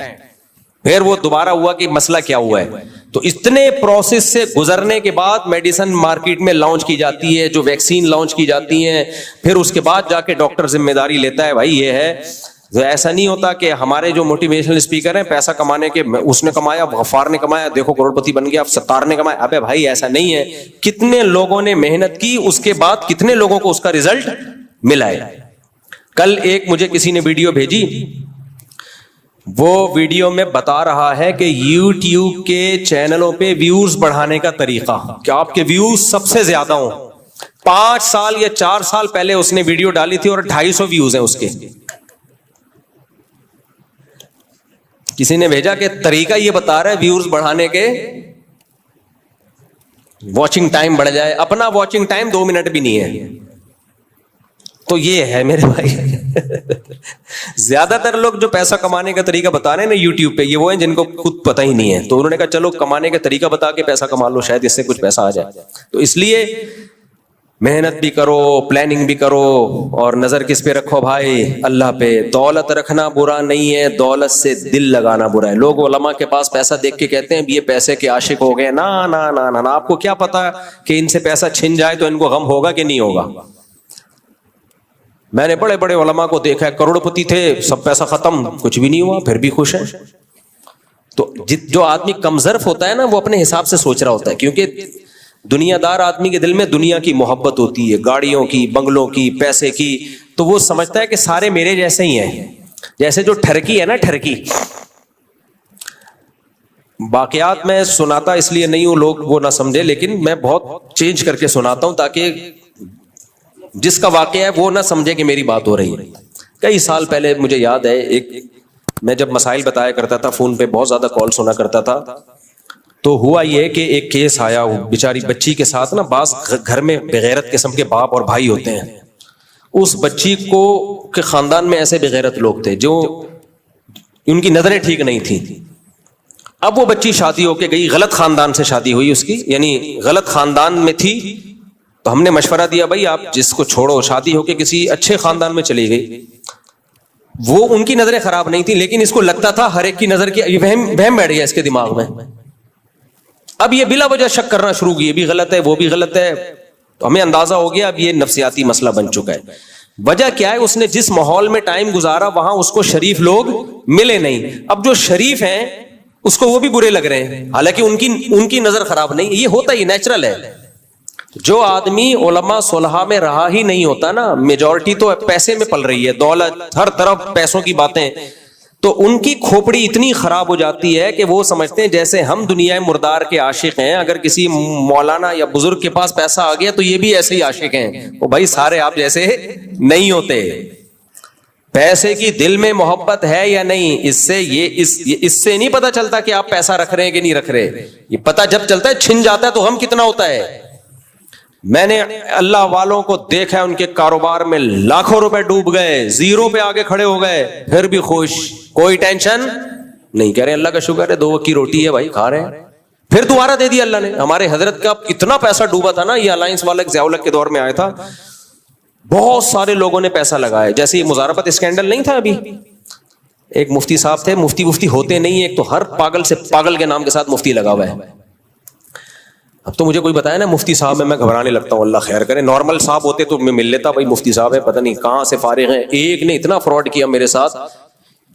پھر وہ دوبارہ ہوا کہ مسئلہ کیا ہوا ہے. تو اتنے پروسیس سے گزرنے کے بعد میڈیسن مارکیٹ میں لانچ کی جاتی ہے, جو ویکسین لانچ کی جاتی ہیں, پھر اس کے بعد جا کے ڈاکٹر ذمہ داری لیتا ہے. بھائی یہ ہے, ایسا نہیں ہوتا کہ ہمارے جو موٹیویشنل اسپیکر ہیں پیسہ کمانے کے, اس نے کمایا, غفار نے کمایا, دیکھو کروڑ پتی بن گیا, ستار نے کمایا. ابے بھائی ایسا نہیں ہے, کتنے لوگوں نے محنت کی, اس کے بعد کتنے لوگوں کو اس کا رزلٹ ملا ہے. کل ایک مجھے کسی نے ویڈیو بھیجی, وہ ویڈیو میں بتا رہا ہے کہ یوٹیوب کے چینلوں پہ ویوز بڑھانے کا طریقہ, کہ آپ کے ویوز سب سے زیادہ ہوں. 5 سال یا 4 سال پہلے اس نے ویڈیو ڈالی تھی اور 250 ویوز ہیں اس کے. کسی نے بھیجا کہ طریقہ یہ بتا رہا ہے ویوز بڑھانے کے, واچنگ ٹائم بڑھ جائے. اپنا واچنگ ٹائم 2 منٹ بھی نہیں ہے. تو یہ ہے میرے بھائی, زیادہ تر لوگ جو پیسہ کمانے کا طریقہ بتا رہے ہیں نا یوٹیوب پہ, یہ وہ ہیں جن کو خود پتہ ہی نہیں ہے. تو انہوں نے کہا چلو کمانے کا طریقہ بتا کے پیسہ کما لو, شاید اس سے کچھ پیسہ آ جائے. تو اس لیے محنت بھی کرو, پلاننگ بھی کرو, اور نظر کس پہ رکھو بھائی, اللہ پہ. دولت رکھنا برا نہیں ہے, دولت سے دل لگانا برا ہے. لوگ علماء کے پاس پیسہ دیکھ کے کہتے ہیں یہ پیسے کے عاشق ہو گئے. نا نا نا نا, آپ کو کیا پتا کہ ان سے پیسہ چھن جائے تو ان کو غم ہوگا کہ نہیں ہوگا. میں نے بڑے بڑے علماء کو دیکھا ہے, کروڑ پتی تھے, سب پیسہ ختم, کچھ بھی نہیں ہوا, پھر بھی خوش ہیں. تو جو آدمی کمظرف ہوتا ہے نا, وہ اپنے حساب سے سوچ رہا ہوتا ہے, کیونکہ دنیا دار آدمی کے دل میں دنیا کی محبت ہوتی ہے, گاڑیوں کی, بنگلوں کی, پیسے کی. تو وہ سمجھتا ہے کہ سارے میرے جیسے ہی ہیں. جیسے جو ٹھرکی ہے نا, ٹھرکی, واقعات میں سناتا اس لیے نہیں ہوں لوگ وہ نہ سمجھے, لیکن میں بہت چینج کر کے سناتا ہوں تاکہ جس کا واقعہ ہے وہ نہ سمجھے کہ میری بات ہو رہی ہے. کئی سال پہلے مجھے یاد ہے, ایک میں جب مسائل بتایا کرتا تھا فون پہ, بہت زیادہ کال سنا کرتا تھا, تو ہوا یہ کہ ایک کیس آیا, بیچاری بچی کے ساتھ نا, بعض گھر میں بغیرت قسم کے باپ اور بھائی ہوتے ہیں. اس بچی کو کے خاندان میں ایسے بغیرت لوگ تھے جو ان کی نظریں ٹھیک نہیں تھیں. اب وہ بچی شادی ہو کے گئی, غلط خاندان سے شادی ہوئی اس کی, یعنی غلط خاندان میں تھی. تو ہم نے مشورہ دیا بھائی آپ جس کو چھوڑو, شادی ہو کے کسی اچھے خاندان میں چلی گئی. وہ ان کی نظریں خراب نہیں تھی, لیکن اس کو لگتا تھا ہر ایک کی نظر کی, یہ وہم بیٹھ گیا اس کے دماغ میں. اب یہ بلا وجہ شک کرنا شروع کی, یہ بھی غلط ہے وہ بھی غلط ہے. تو ہمیں اندازہ ہو گیا اب یہ نفسیاتی مسئلہ بن چکا ہے. وجہ کیا ہے, اس نے جس ماحول میں ٹائم گزارا وہاں اس کو شریف لوگ ملے نہیں. اب جو شریف ہیں اس کو وہ بھی برے لگ رہے ہیں, حالانکہ ان کی نظر خراب نہیں. یہ ہوتا ہی نیچرل ہے. جو آدمی علماء صلحاء میں رہا ہی نہیں ہوتا نا, میجورٹی تو پیسے میں پل رہی ہے, دولت, ہر طرف پیسوں کی باتیں, تو ان کی کھوپڑی اتنی خراب ہو جاتی ہے کہ وہ سمجھتے ہیں جیسے ہم دنیا مردار کے عاشق ہیں, اگر کسی مولانا یا بزرگ کے پاس پیسہ آ گیا تو یہ بھی ایسے ہی عاشق ہیں. وہ بھائی سارے آپ جیسے نہیں ہوتے. پیسے کی دل میں محبت ہے یا نہیں, اس سے نہیں پتا چلتا کہ آپ پیسہ رکھ رہے ہیں کہ نہیں رکھ رہے. یہ پتا جب چلتا ہے, چھن جاتا ہے تو غم کتنا ہوتا ہے. میں نے اللہ والوں کو دیکھا ہے, ان کے کاروبار میں لاکھوں روپے ڈوب گئے, زیرو پہ آگے کھڑے ہو گئے, پھر بھی خوش, کوئی ٹینشن نہیں. کہہ رہے اللہ کا شکر ہے 2 وقت کی روٹی ہے بھائی, کھا رہے ہیں. پھر دوبارہ دے دیا اللہ نے. ہمارے حضرت کا اتنا پیسہ ڈوبا تھا نا, یہ الائنس والا ضیاء الحق کے دور میں آیا تھا, بہت سارے لوگوں نے پیسہ لگایا. جیسے یہ مزاربت اسکینڈل نہیں تھا ابھی, ایک مفتی صاحب تھے, مفتی ہوتے نہیں, ایک تو ہر پاگل سے پاگل کے نام کے ساتھ مفتی لگا ہوا ہے. اب تو مجھے کوئی بتایا نا مفتی صاحب میں گھبرانے لگتا ہوں, اللہ خیر کرے. نارمل صاحب ہوتے تو میں مل لیتا, بھائی مفتی صاحب ہے, پتہ نہیں کہاں سے فارغ ہیں. ایک نے اتنا فراڈ کیا میرے ساتھ,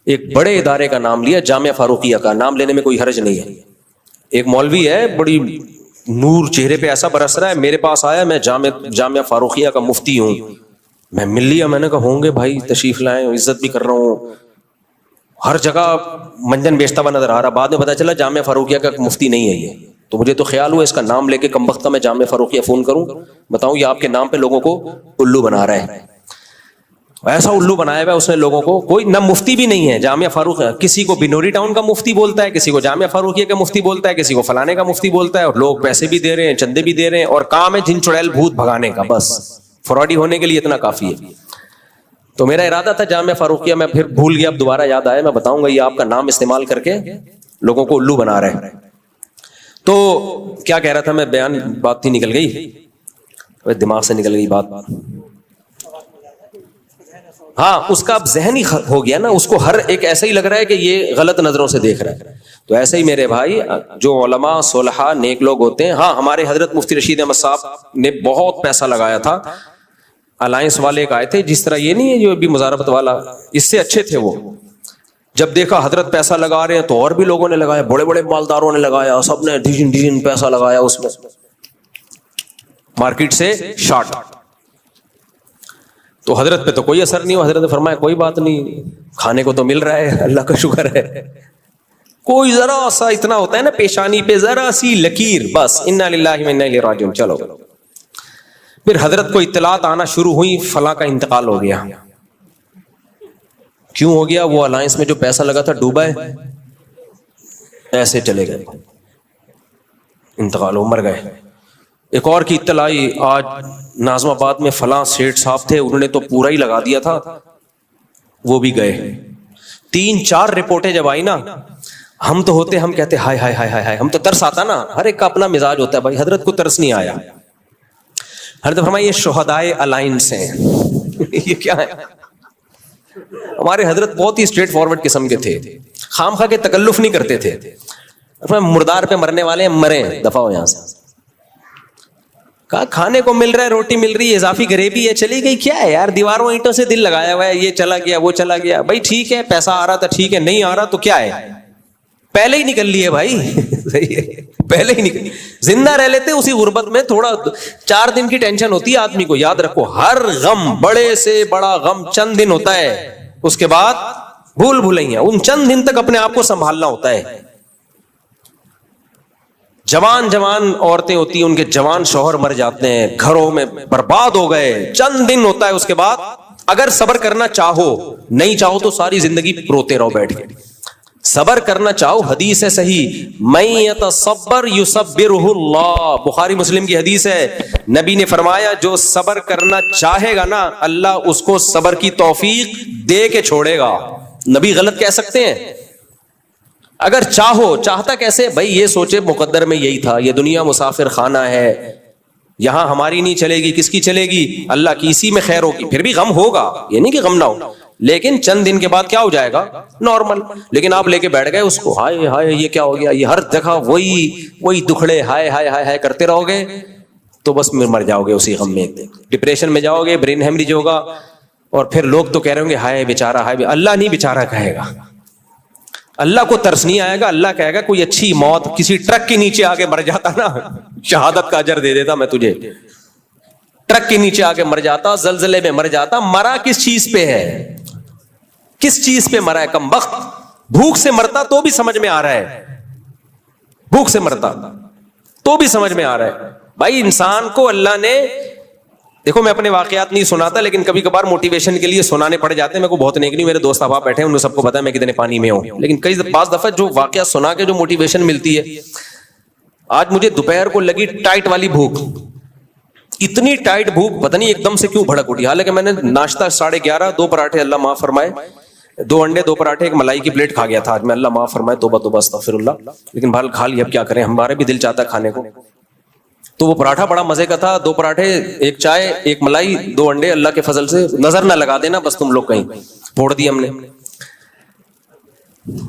ایک بڑے ادارے کا نام لیا, جامعہ فاروقیہ کا. نام لینے میں کوئی حرج نہیں ہے. ایک مولوی ہے, بڑی نور چہرے پہ ایسا برس رہا ہے, میرے پاس آیا, میں جامعہ فاروقیہ کا مفتی ہوں. میں مل لیا, میں نے کہا ہوں گے بھائی تشریف لائیں, عزت بھی کر رہا ہوں, ہر جگہ منجن بیچتا ہوا نظر آ رہا. بعد میں پتا چلا جامعہ فاروقیہ کا مفتی نہیں ہے یہ. تو مجھے تو خیال ہوا اس کا نام لے کے کم وقت میں جامعہ فاروقیہ فون کروں, بتاؤں یہ آپ کے نام پہ لوگوں کو الو بنا رہا ہے. ایسا الو بنایا ہوا اس نے لوگوں کو. کوئی نہ مفتی بھی نہیں ہے جامعہ فاروقیہ, کسی کو بنوری ٹاؤن کا مفتی بولتا ہے, کسی کو جامعہ فاروقیہ کا مفتی بولتا ہے, کسی کو فلانے کا مفتی بولتا ہے, اور لوگ پیسے بھی دے رہے ہیں, چندے بھی دے رہے ہیں, اور کام ہے جن چڑیل بھوت بھگانے کا. بس فراڈی ہونے کے لیے اتنا کافی ہے. تو میرا ارادہ تھا جامعہ فاروقیہ, میں پھر بھول گیا, اب دوبارہ یاد آیا, میں بتاؤں گا یہ آپ کا نام استعمال کر کے لوگوں کو الو بنا رہے ہیں. تو کیا کہہ رہا تھا میں, بیان بات تھی نکل گئی, دماغ سے نکل گئی بات. ہاں, اس کا اب ذہن ہی ہو گیا نا, اس کو ہر ایک ایسا ہی لگ رہا ہے کہ یہ غلط نظروں سے دیکھ رہا ہے. تو ایسے ہی میرے بھائی جو علماء صلحاء نیک لوگ ہوتے ہیں, ہاں ہمارے حضرت مفتی رشید احمد صاحب نے بہت پیسہ لگایا تھا, الائنس والے ایک آئے تھے, جس طرح یہ نہیں ہے جو ابھی مزاربت والا, اس سے اچھے تھے وہ. جب دیکھا حضرت پیسہ لگا رہے ہیں تو اور بھی لوگوں نے لگایا, بڑے بڑے مالداروں نے لگایا, سب نے ڈیزن پیسہ لگایا اس میں, مارکیٹ سے شارٹ. تو حضرت پہ تو کوئی اثر نہیں ہوا. حضرت نے فرمایا کوئی بات نہیں, کھانے کو تو مل رہا ہے, اللہ کا شکر ہے. کوئی ذرا سا اتنا ہوتا ہے نا پیشانی پہ ذرا سی لکیر, بس انا للہ و انا الیہ راجعون, چلو. پھر حضرت کو اطلاعات آنا شروع ہوئی, فلاں کا انتقال ہو گیا. کیوں ہو گیا؟ وہ الائنس میں جو پیسہ لگا تھا ڈوبا ہے, ایسے چلے گئے, انتقال ہو, مر گئے. ایک اور کی اطلاع آئی, آج ناظم آباد میں فلاں سیٹھ صاحب تھے, انہوں نے تو پورا ہی لگا دیا تھا, وہ بھی گئے. 3-4 رپورٹیں جب آئی نا, ہم تو ہوتے, ہم کہتے ہائے ہائے ہائے ہائے, ہم تو ترس آتا نا, ہر ایک کا اپنا مزاج ہوتا ہے بھائی. حضرت کو ترس نہیں آیا. حضرت فرمایا یہ شہدائے الائنس ہیں. یہ کیا ہے؟ ہمارے حضرت بہت ہی اسٹریٹ فارورڈ قسم کے تھے, خام خواہ کے تکلف نہیں کرتے تھے. مردار پہ مرنے والے ہیں, مریں, دفع ہو یہاں سے. کہا کھانے کو مل رہا ہے, روٹی مل رہی ہے, اضافی غریبی ہے, چلی گئی, کیا ہے یار, دیواروں اینٹوں سے دل لگایا ہوا ہے, یہ چلا گیا وہ چلا گیا. بھائی ٹھیک ہے, پیسہ آ رہا تھا ٹھیک ہے, نہیں آ رہا تو کیا ہے, پہلے ہی نکل لیے بھائی. پہلے ہی نکل, زندہ رہ لیتے اسی غربت میں. تھوڑا 4 دن کی ٹینشن ہوتی ہے آدمی کو, یاد رکھو, ہر غم, بڑے سے بڑا غم چند دن ہوتا ہے, اس کے بعد بھول بھلائیاں. ان چند دن تک اپنے آپ کو سنبھالنا ہوتا ہے. جوان عورتیں ہوتی ہیں, ان کے جوان شوہر مر جاتے ہیں, گھروں میں برباد ہو گئے, چند دن ہوتا ہے, اس کے بعد اگر صبر کرنا چاہو, نہیں چاہو تو ساری زندگی روتے رہو بیٹھ کے. صبر کرنا چاہو, حدیث ہے صحیح, من یتصبر یصبرہ اللہ, بخاری مسلم کی حدیث ہے. نبی نے فرمایا جو صبر کرنا چاہے گا نا, اللہ اس کو صبر کی توفیق دے کے چھوڑے گا. نبی غلط کہہ سکتے ہیں؟ اگر چاہو, چاہتا کیسے بھائی, یہ سوچے مقدر میں یہی تھا, یہ دنیا مسافر خانہ ہے, یہاں ہماری نہیں چلے گی, کس کی چلے گی, اللہ کی, اسی میں خیر ہوگی. پھر بھی غم ہوگا, یہ نہیں کہ غم نہ ہو, لیکن چند دن کے بعد کیا ہو جائے گا, نارمل. لیکن آپ لے کے بیٹھ گئے اس کو, ہائے ہائے یہ کیا ہو گیا, یہ ہر جگہ وہی دکھڑے ہائے ہائے ہائے ہائے کرتے رہو گے تو بس مر جاؤ گے اسی غم میں, ڈپریشن میں جاؤ گے, برین ہیمریج ہوگا. اور پھر لوگ تو کہہ رہے ہوں گے ہائے بیچارہ, ہائے. اللہ نہیں بیچارہ کہے گا, اللہ کو ترس نہیں آئے گا. اللہ کہے گا کوئی اچھی موت, کسی ٹرک کے نیچے آگے مر جاتا نا, شہادت کا اجر دے دیتا میں تجھے. ٹرک کے نیچے آگے مر جاتا, زلزلے میں مر جاتا. مرا کس چیز پہ ہے, کس چیز پہ مرا ہے کم بخت. بھوک سے مرتا تو بھی سمجھ میں آ رہا ہے, بھوک سے مرتا تو بھی سمجھ میں آ رہا ہے. بھائی انسان کو اللہ نے, دیکھو میں اپنے واقعات نہیں سناتا, لیکن کبھی کبھار موٹیویشن کے لیے سنانے پڑ جاتے ہیں. میرے کو بہت نیک نہیں, میرے دوست احباب بیٹھے ہیں, انہیں سب کو پتا ہے میں کتنے پانی میں ہوں, لیکن بعض دفعہ جو واقعہ سنا کے جو موٹیویشن ملتی ہے. آج مجھے دوپہر کو لگی ٹائٹ والی بھوک, اتنی ٹائٹ بھوک, پتہ نہیں ایک دم سے کیوں بھڑک اٹھی. حالانکہ میں نے ناشتہ 11:30, 2 پراٹھے, اللہ معاف فرمائے, 2 انڈے 2 پراٹھے, ایک ملائی کی پلیٹ کھا گیا تھا آج میں, اللہ معاف فرمائے, توبہ استغفر اللہ. لیکن بھال کھا لیا, اب کیا کریں, ہمارے بھی دل چاہتا ہے کھانے کو. تو وہ پراٹھا بڑا مزے کا تھا, 2 پراٹھے, ایک چائے, ایک ملائی, 2 انڈے, اللہ کے فضل سے نظر نہ لگا دینا بس تم لوگ کہیں, پھوڑ دی ہم نے.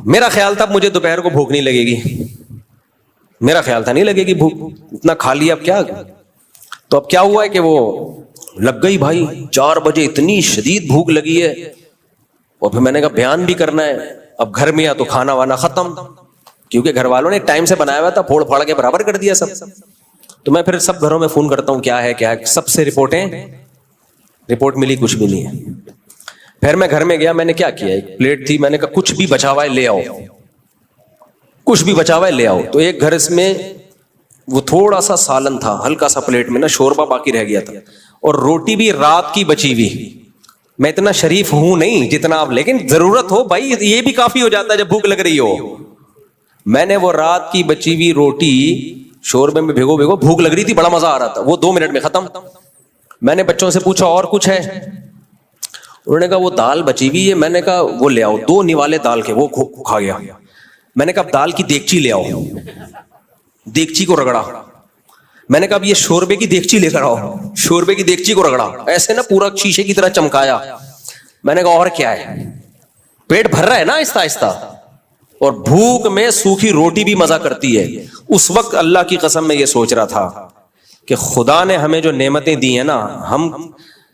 میرا خیال تھا مجھے دوپہر کو بھوک نہیں لگے گی, میرا خیال تھا نہیں لگے گی بھوک, اتنا کھا لیا, اب کیا. تو اب کیا ہوا ہے کہ وہ لگ گئی بھائی, 4 بجے اتنی شدید بھوک لگی ہے. اور پھر میں نے کہا بیان بھی کرنا ہے, اب گھر میں یا تو کھانا وانا ختم, کیونکہ گھر والوں نے ٹائم سے بنایا ہوا تھا, پھوڑ پھاڑ کے برابر کر دیا سب. تو میں پھر سب گھروں میں فون کرتا ہوں, کیا ہے, سب سے رپورٹ ملی, کچھ بھی نہیں ہے. پھر میں گھر میں گیا, میں نے کیا کیا, ایک پلیٹ تھی, میں نے کہا کچھ بھی بچا ہوا ہے لے آؤ, کچھ بھی بچا ہوا ہے لے آؤ. تو ایک گھر اس میں وہ تھوڑا سا سالن تھا, ہلکا سا پلیٹ میں نا, شوربا باقی رہ گیا تھا, اور روٹی بھی رات کی بچی ہوئی. میں اتنا شریف ہوں نہیں جتنا آپ, لیکن ضرورت ہو بھائی, یہ بھی کافی ہو جاتا ہے جب بھوک لگ رہی ہو. میں نے وہ رات کی بچی ہوئی روٹی شوربے میں بھیگو, بھوک لگ رہی تھی, بڑا مزہ آ رہا تھا, وہ 2 منٹ میں ختم. میں نے بچوں سے پوچھا اور کچھ ہے, انہوں نے کہا وہ دال بچی ہوئی ہے. میں نے کہا وہ لے آؤ, 2 نوالے دال کے, وہ کھا گیا. میں نے کہا اب دال کی دیگچی لے آؤ. دیگچی کو رگڑا. میں نے کہا اب یہ شوربے کی دیگچی لے کر آؤ. شوربے کی دیگچی کو رگڑا, ایسے نا پورا شیشے کی طرح چمکایا. میں نے کہا اور کیا ہے, پیٹ بھر رہا ہے نا آہستہ آہستہ. اور بھوک میں سوکھی روٹی بھی مزہ کرتی ہے. اس وقت اللہ کی قسم میں یہ سوچ رہا تھا کہ خدا نے ہمیں جو نعمتیں دی ہیں نا,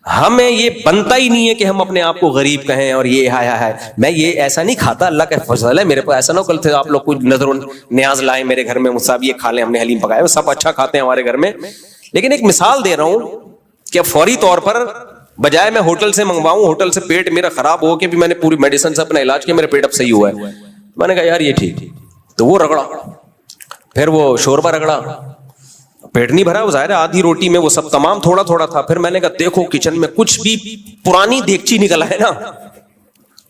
ہمیں یہ بنتا ہی نہیں ہے کہ ہم اپنے آپ کو غریب کہیں اور یہ ہے. میں یہ ایسا نہیں کھاتا, اللہ کا فضل ہے میرے پاس. ایسا نہ کل تھے آپ لوگ کوئی نظر نیاز لائیں میرے گھر میں, مجھ سے یہ کھا لیں, ہم نے حلیم پکایا, سب اچھا کھاتے ہیں ہمارے گھر میں. لیکن ایک مثال دے رہا ہوں کہ فوری طور پر بجائے میں ہوٹل سے منگواؤں, ہوٹل سے پیٹ میرا خراب ہو کے بھی میں نے پوری میڈیسن سے اپنا علاج کیا, میرا پیٹ اب صحیح ہوا ہے. میں نے کہا یار یہ ٹھیک, تو وہ رگڑا, پھر وہ شوربہ رگڑا, پیٹ نہیں بھرا, وہ ظاہر ہے آدھی روٹی میں وہ سب تمام تھوڑا تھوڑا تھا. پھر میں نے کہا دیکھو کچن میں کچھ بھی پرانی دیگچی نکل ہے نا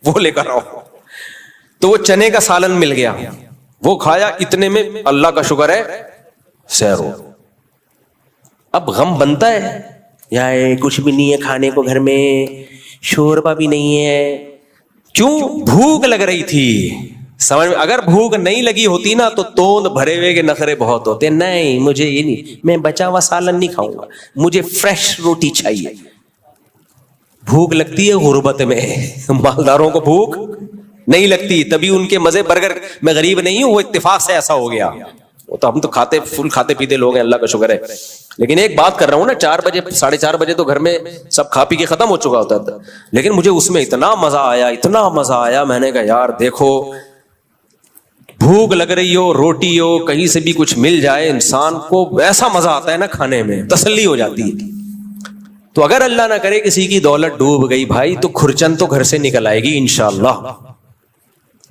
وہ لے کر آؤ. تو وہ چنے کا سالن مل گیا, وہ کھایا, اتنے میں اللہ کا شکر ہے سیر ہو. اب غم بنتا ہے یا کچھ بھی نہیں ہے کھانے کو گھر میں, شوربہ بھی نہیں ہے. کیوں؟ بھوک لگ رہی تھی. سمجھ میں, اگر بھوک نہیں لگی ہوتی نا تو توند بھرے ہوئے کے نخرے بہت ہوتے. نہیں مجھے یہ نہیں, میں بچا ہوا سالن نہیں کھاؤں گا, مجھے فریش روٹی چاہیے. بھوک لگتی ہے غربت میں, مالداروں کو بھوک نہیں لگتی, تبھی ان کے مزے برگر. میں غریب نہیں ہوں, وہ اتفاق سے ایسا ہو گیا. وہ تو ہم تو کھاتے فل کھاتے پیتے لوگ ہیں, اللہ کا شکر ہے. لیکن ایک بات کر رہا ہوں نا, 4 بجے 4:30 بجے تو گھر میں سب کھا پی کے ختم ہو چکا ہوتا تھا. لیکن مجھے اس میں اتنا مزہ آیا, اتنا مزہ آیا. میں نے کہا یار دیکھو, بھوک لگ رہی ہو, روٹی ہو, کہیں سے بھی کچھ مل جائے, انسان کو ایسا مزہ آتا ہے نا کھانے میں, تسلی ہو جاتی ہے. تو اگر اللہ نہ کرے کسی کی دولت ڈوب گئی بھائی, تو کھرچن تو گھر سے نکل آئے گی انشاءاللہ.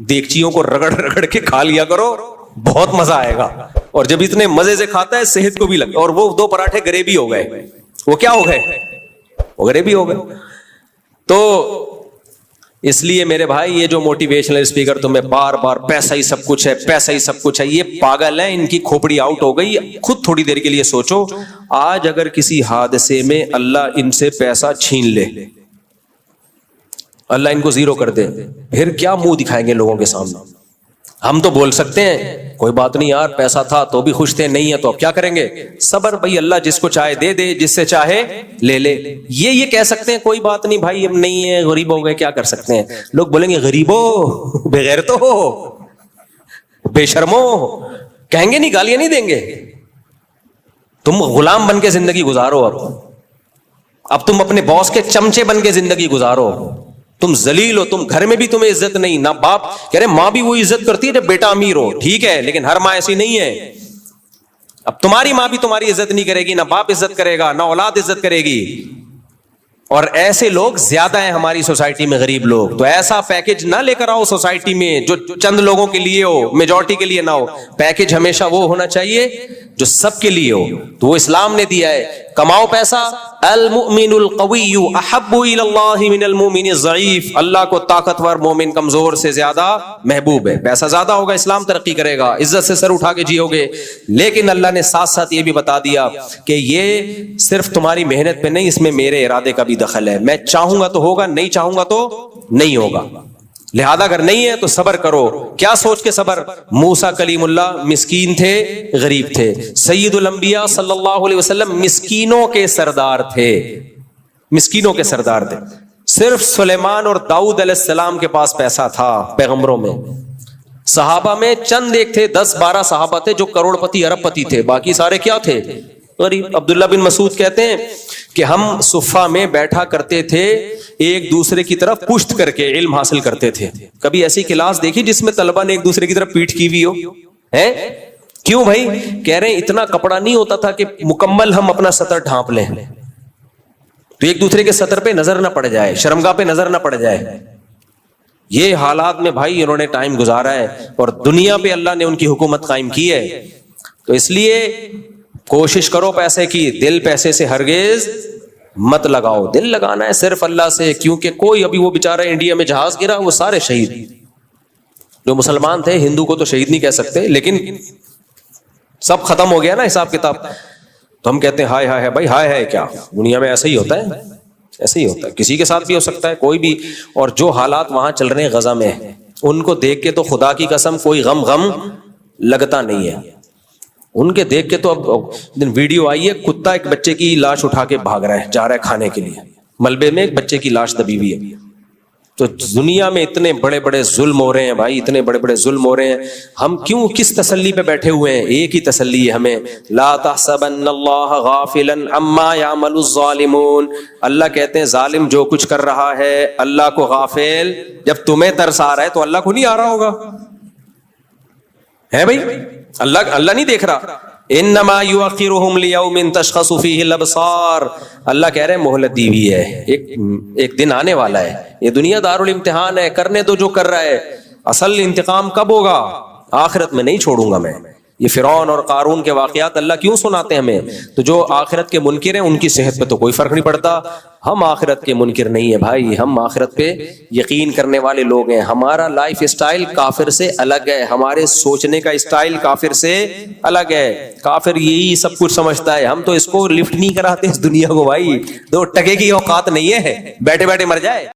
دیگچیوں کو رگڑ رگڑ کے کھا لیا کرو, بہت مزہ آئے گا. اور جب اتنے مزے سے کھاتا ہے صحت کو بھی لگتا. اور وہ 2 پراٹھے گریبی ہو گئے. وہ کیا ہو گئے؟ وہ گریبی ہو گئے. تو اس لیے میرے بھائی یہ جو موٹیویشنل اسپیکر تمہیں بار بار پیسہ ہی سب کچھ ہے, پیسہ ہی سب کچھ ہے, یہ پاگل ہے, ان کی کھوپڑی آؤٹ ہو گئی. خود تھوڑی دیر کے لیے سوچو, آج اگر کسی حادثے میں اللہ ان سے پیسہ چھین لے, اللہ ان کو زیرو کر دے, پھر کیا منہ دکھائیں گے لوگوں کے سامنے؟ ہم تو بول سکتے ہیں کوئی بات نہیں یار, پیسہ تھا تو بھی خوش تھے, نہیں ہے تو اب کیا کریں گے؟ صبر بھائی, اللہ جس کو چاہے دے دے, جس سے چاہے لے لے. یہ کہہ سکتے ہیں کوئی بات نہیں بھائی اب نہیں ہے, غریب ہو گئے, کیا کر سکتے ہیں. لوگ بولیں گے غریبو, بے غیرتو ہو, بے شرمو, کہیں گے نہیں, گالیاں نہیں دیں گے. تم غلام بن کے زندگی گزارو, اب تم اپنے باس کے چمچے بن کے زندگی گزارو. تم ذلیل ہو, تم گھر میں بھی تمہیں عزت نہیں, نہ باپ کہہ رہے ماں بھی وہ عزت کرتی ہے جب بیٹا امیر ہو, ٹھیک ہے, لیکن ہر ماں ایسی نہیں ہے. اب تمہاری ماں بھی تمہاری عزت نہیں کرے گی, نہ باپ عزت کرے گا, نہ اولاد عزت کرے گی. اور ایسے لوگ زیادہ ہیں ہماری سوسائٹی میں, غریب لوگ. تو ایسا پیکج نہ لے کر آؤ سوسائٹی میں جو چند لوگوں کے لیے ہو, میجورٹی کے لیے نہ ہو. پیکج ہمیشہ وہ ہونا چاہیے جو سب کے لیے ہو. تو وہ اسلام نے دیا ہے, کماؤ پیسہ. المؤمن القوی احب الی اللہ من المؤمن الضعیف, اللہ کو طاقتور مومن کمزور سے زیادہ محبوب ہے. پیسہ زیادہ ہوگا اسلام ترقی کرے گا, عزت سے سر اٹھا کے جیو گے. لیکن اللہ نے ساتھ ساتھ یہ بھی بتا دیا کہ یہ صرف تمہاری محنت پہ نہیں, اس میں میرے ارادے کا بھی دخل ہے. میں چاہوں گا تو ہوگا, نہیں چاہوں گا تو نہیں ہوگا. لہذا اگر نہیں ہے تو صبر کرو. کیا سوچ کے صبر؟ موسیٰ کلیم اللہ مسکین تھے, غریب تھے. سید الانبیاء صلی اللہ علیہ وسلم مسکینوں کے سردار تھے, مسکینوں کے سردار تھے. صرف سلیمان اور داؤد علیہ السلام کے پاس پیسہ تھا پیغمبروں میں. صحابہ میں چند ایک تھے, 10-12 صحابہ تھے جو کروڑ پتی ارب پتی تھے, باقی سارے کیا تھے؟ غریب. عبداللہ بن مسعود کہتے ہیں کہ ہم صفہ میں بیٹھا کرتے تھے, ایک دوسرے کی طرف پشت کر کے علم حاصل کرتے تھے. کبھی ایسی کلاس دیکھی جس میں طلبہ نے ایک دوسرے کی طرف پیٹھ کی ہوئی ہو؟ کیوں بھائی؟ کہہ رہے ہیں اتنا کپڑا نہیں ہوتا تھا کہ مکمل ہم اپنا سطر ڈھانپ لیں, تو ایک دوسرے کے سطر پہ نظر نہ پڑ جائے, شرمگاہ پہ نظر نہ پڑ جائے. یہ حالات میں بھائی انہوں نے ٹائم گزارا ہے, اور دنیا پہ اللہ نے ان کی حکومت قائم کی ہے. تو اس لیے کوشش کرو پیسے کی, دل پیسے سے ہرگز مت لگاؤ. دل لگانا ہے صرف اللہ سے, کیونکہ کوئی ابھی وہ بیچارہ انڈیا میں جہاز گرا, وہ سارے شہید. جو مسلمان تھے, ہندو کو تو شہید نہیں کہہ سکتے, لیکن سب ختم ہو گیا نا حساب کتاب. تو ہم کہتے ہیں ہائے ہائے بھائی, ہائے ہے کیا, دنیا میں ایسا ہی ہوتا ہے, ایسا ہی ہوتا ہے, کسی کے ساتھ بھی ہو سکتا ہے, کوئی بھی. اور جو حالات وہاں چل رہے ہیں غزہ میں, ان کو دیکھ کے تو خدا کی قسم کوئی غم لگتا نہیں ہے. ان کے دیکھ کے تو اب ویڈیو آئی ہے, کتا ایک بچے کی لاش اٹھا کے بھاگ رہا ہے, جا رہا ہے کھانے کے لیے, ملبے میں ایک بچے کی لاش دبی ہوئی ہے. تو دنیا میں اتنے بڑے بڑے ظلم ہو رہے ہیں بھائی, اتنے بڑے بڑے ظلم ہو رہے ہیں, ہم کیوں کس تسلی پہ بیٹھے ہوئے ہیں؟ ایک ہی تسلی ہے ہمیں, لا تحسبن اللہ غافلا عما یعمل الظالمون. اللہ کہتے ہیں ظالم جو کچھ کر رہا ہے اللہ کو غافل, جب تمہیں ترس آ رہا ہے تو اللہ کو نہیں آ رہا ہوگا, ہے بھائی؟ اللہ نہیں دیکھ رہا. انما یؤخرهم لیوم تشخص فیہ الابصار. اللہ کہہ رہے ہیں مہلت دی ہوئی ہے, ایک دن آنے والا ہے, یہ دنیا دارالامتحان ہے, کرنے دو جو کر رہا ہے, اصل انتقام کب ہوگا؟ آخرت میں نہیں چھوڑوں گا میں. یہ فرعون اور قارون کے واقعات اللہ کیوں سناتے ہیں ہمیں؟ تو جو آخرت کے منکر ہیں ان کی صحت پہ تو کوئی فرق نہیں پڑتا. ہم آخرت کے منکر نہیں ہیں بھائی, ہم آخرت پہ یقین کرنے والے لوگ ہیں. ہمارا لائف اسٹائل کافر سے الگ ہے, ہمارے سوچنے کا اسٹائل کافر سے الگ ہے. کافر یہی سب کچھ سمجھتا ہے, ہم تو اس کو لفٹ نہیں کراتے اس دنیا کو بھائی, 2 ٹکے کی اوقات نہیں ہے, بیٹھے بیٹھے مر جائے.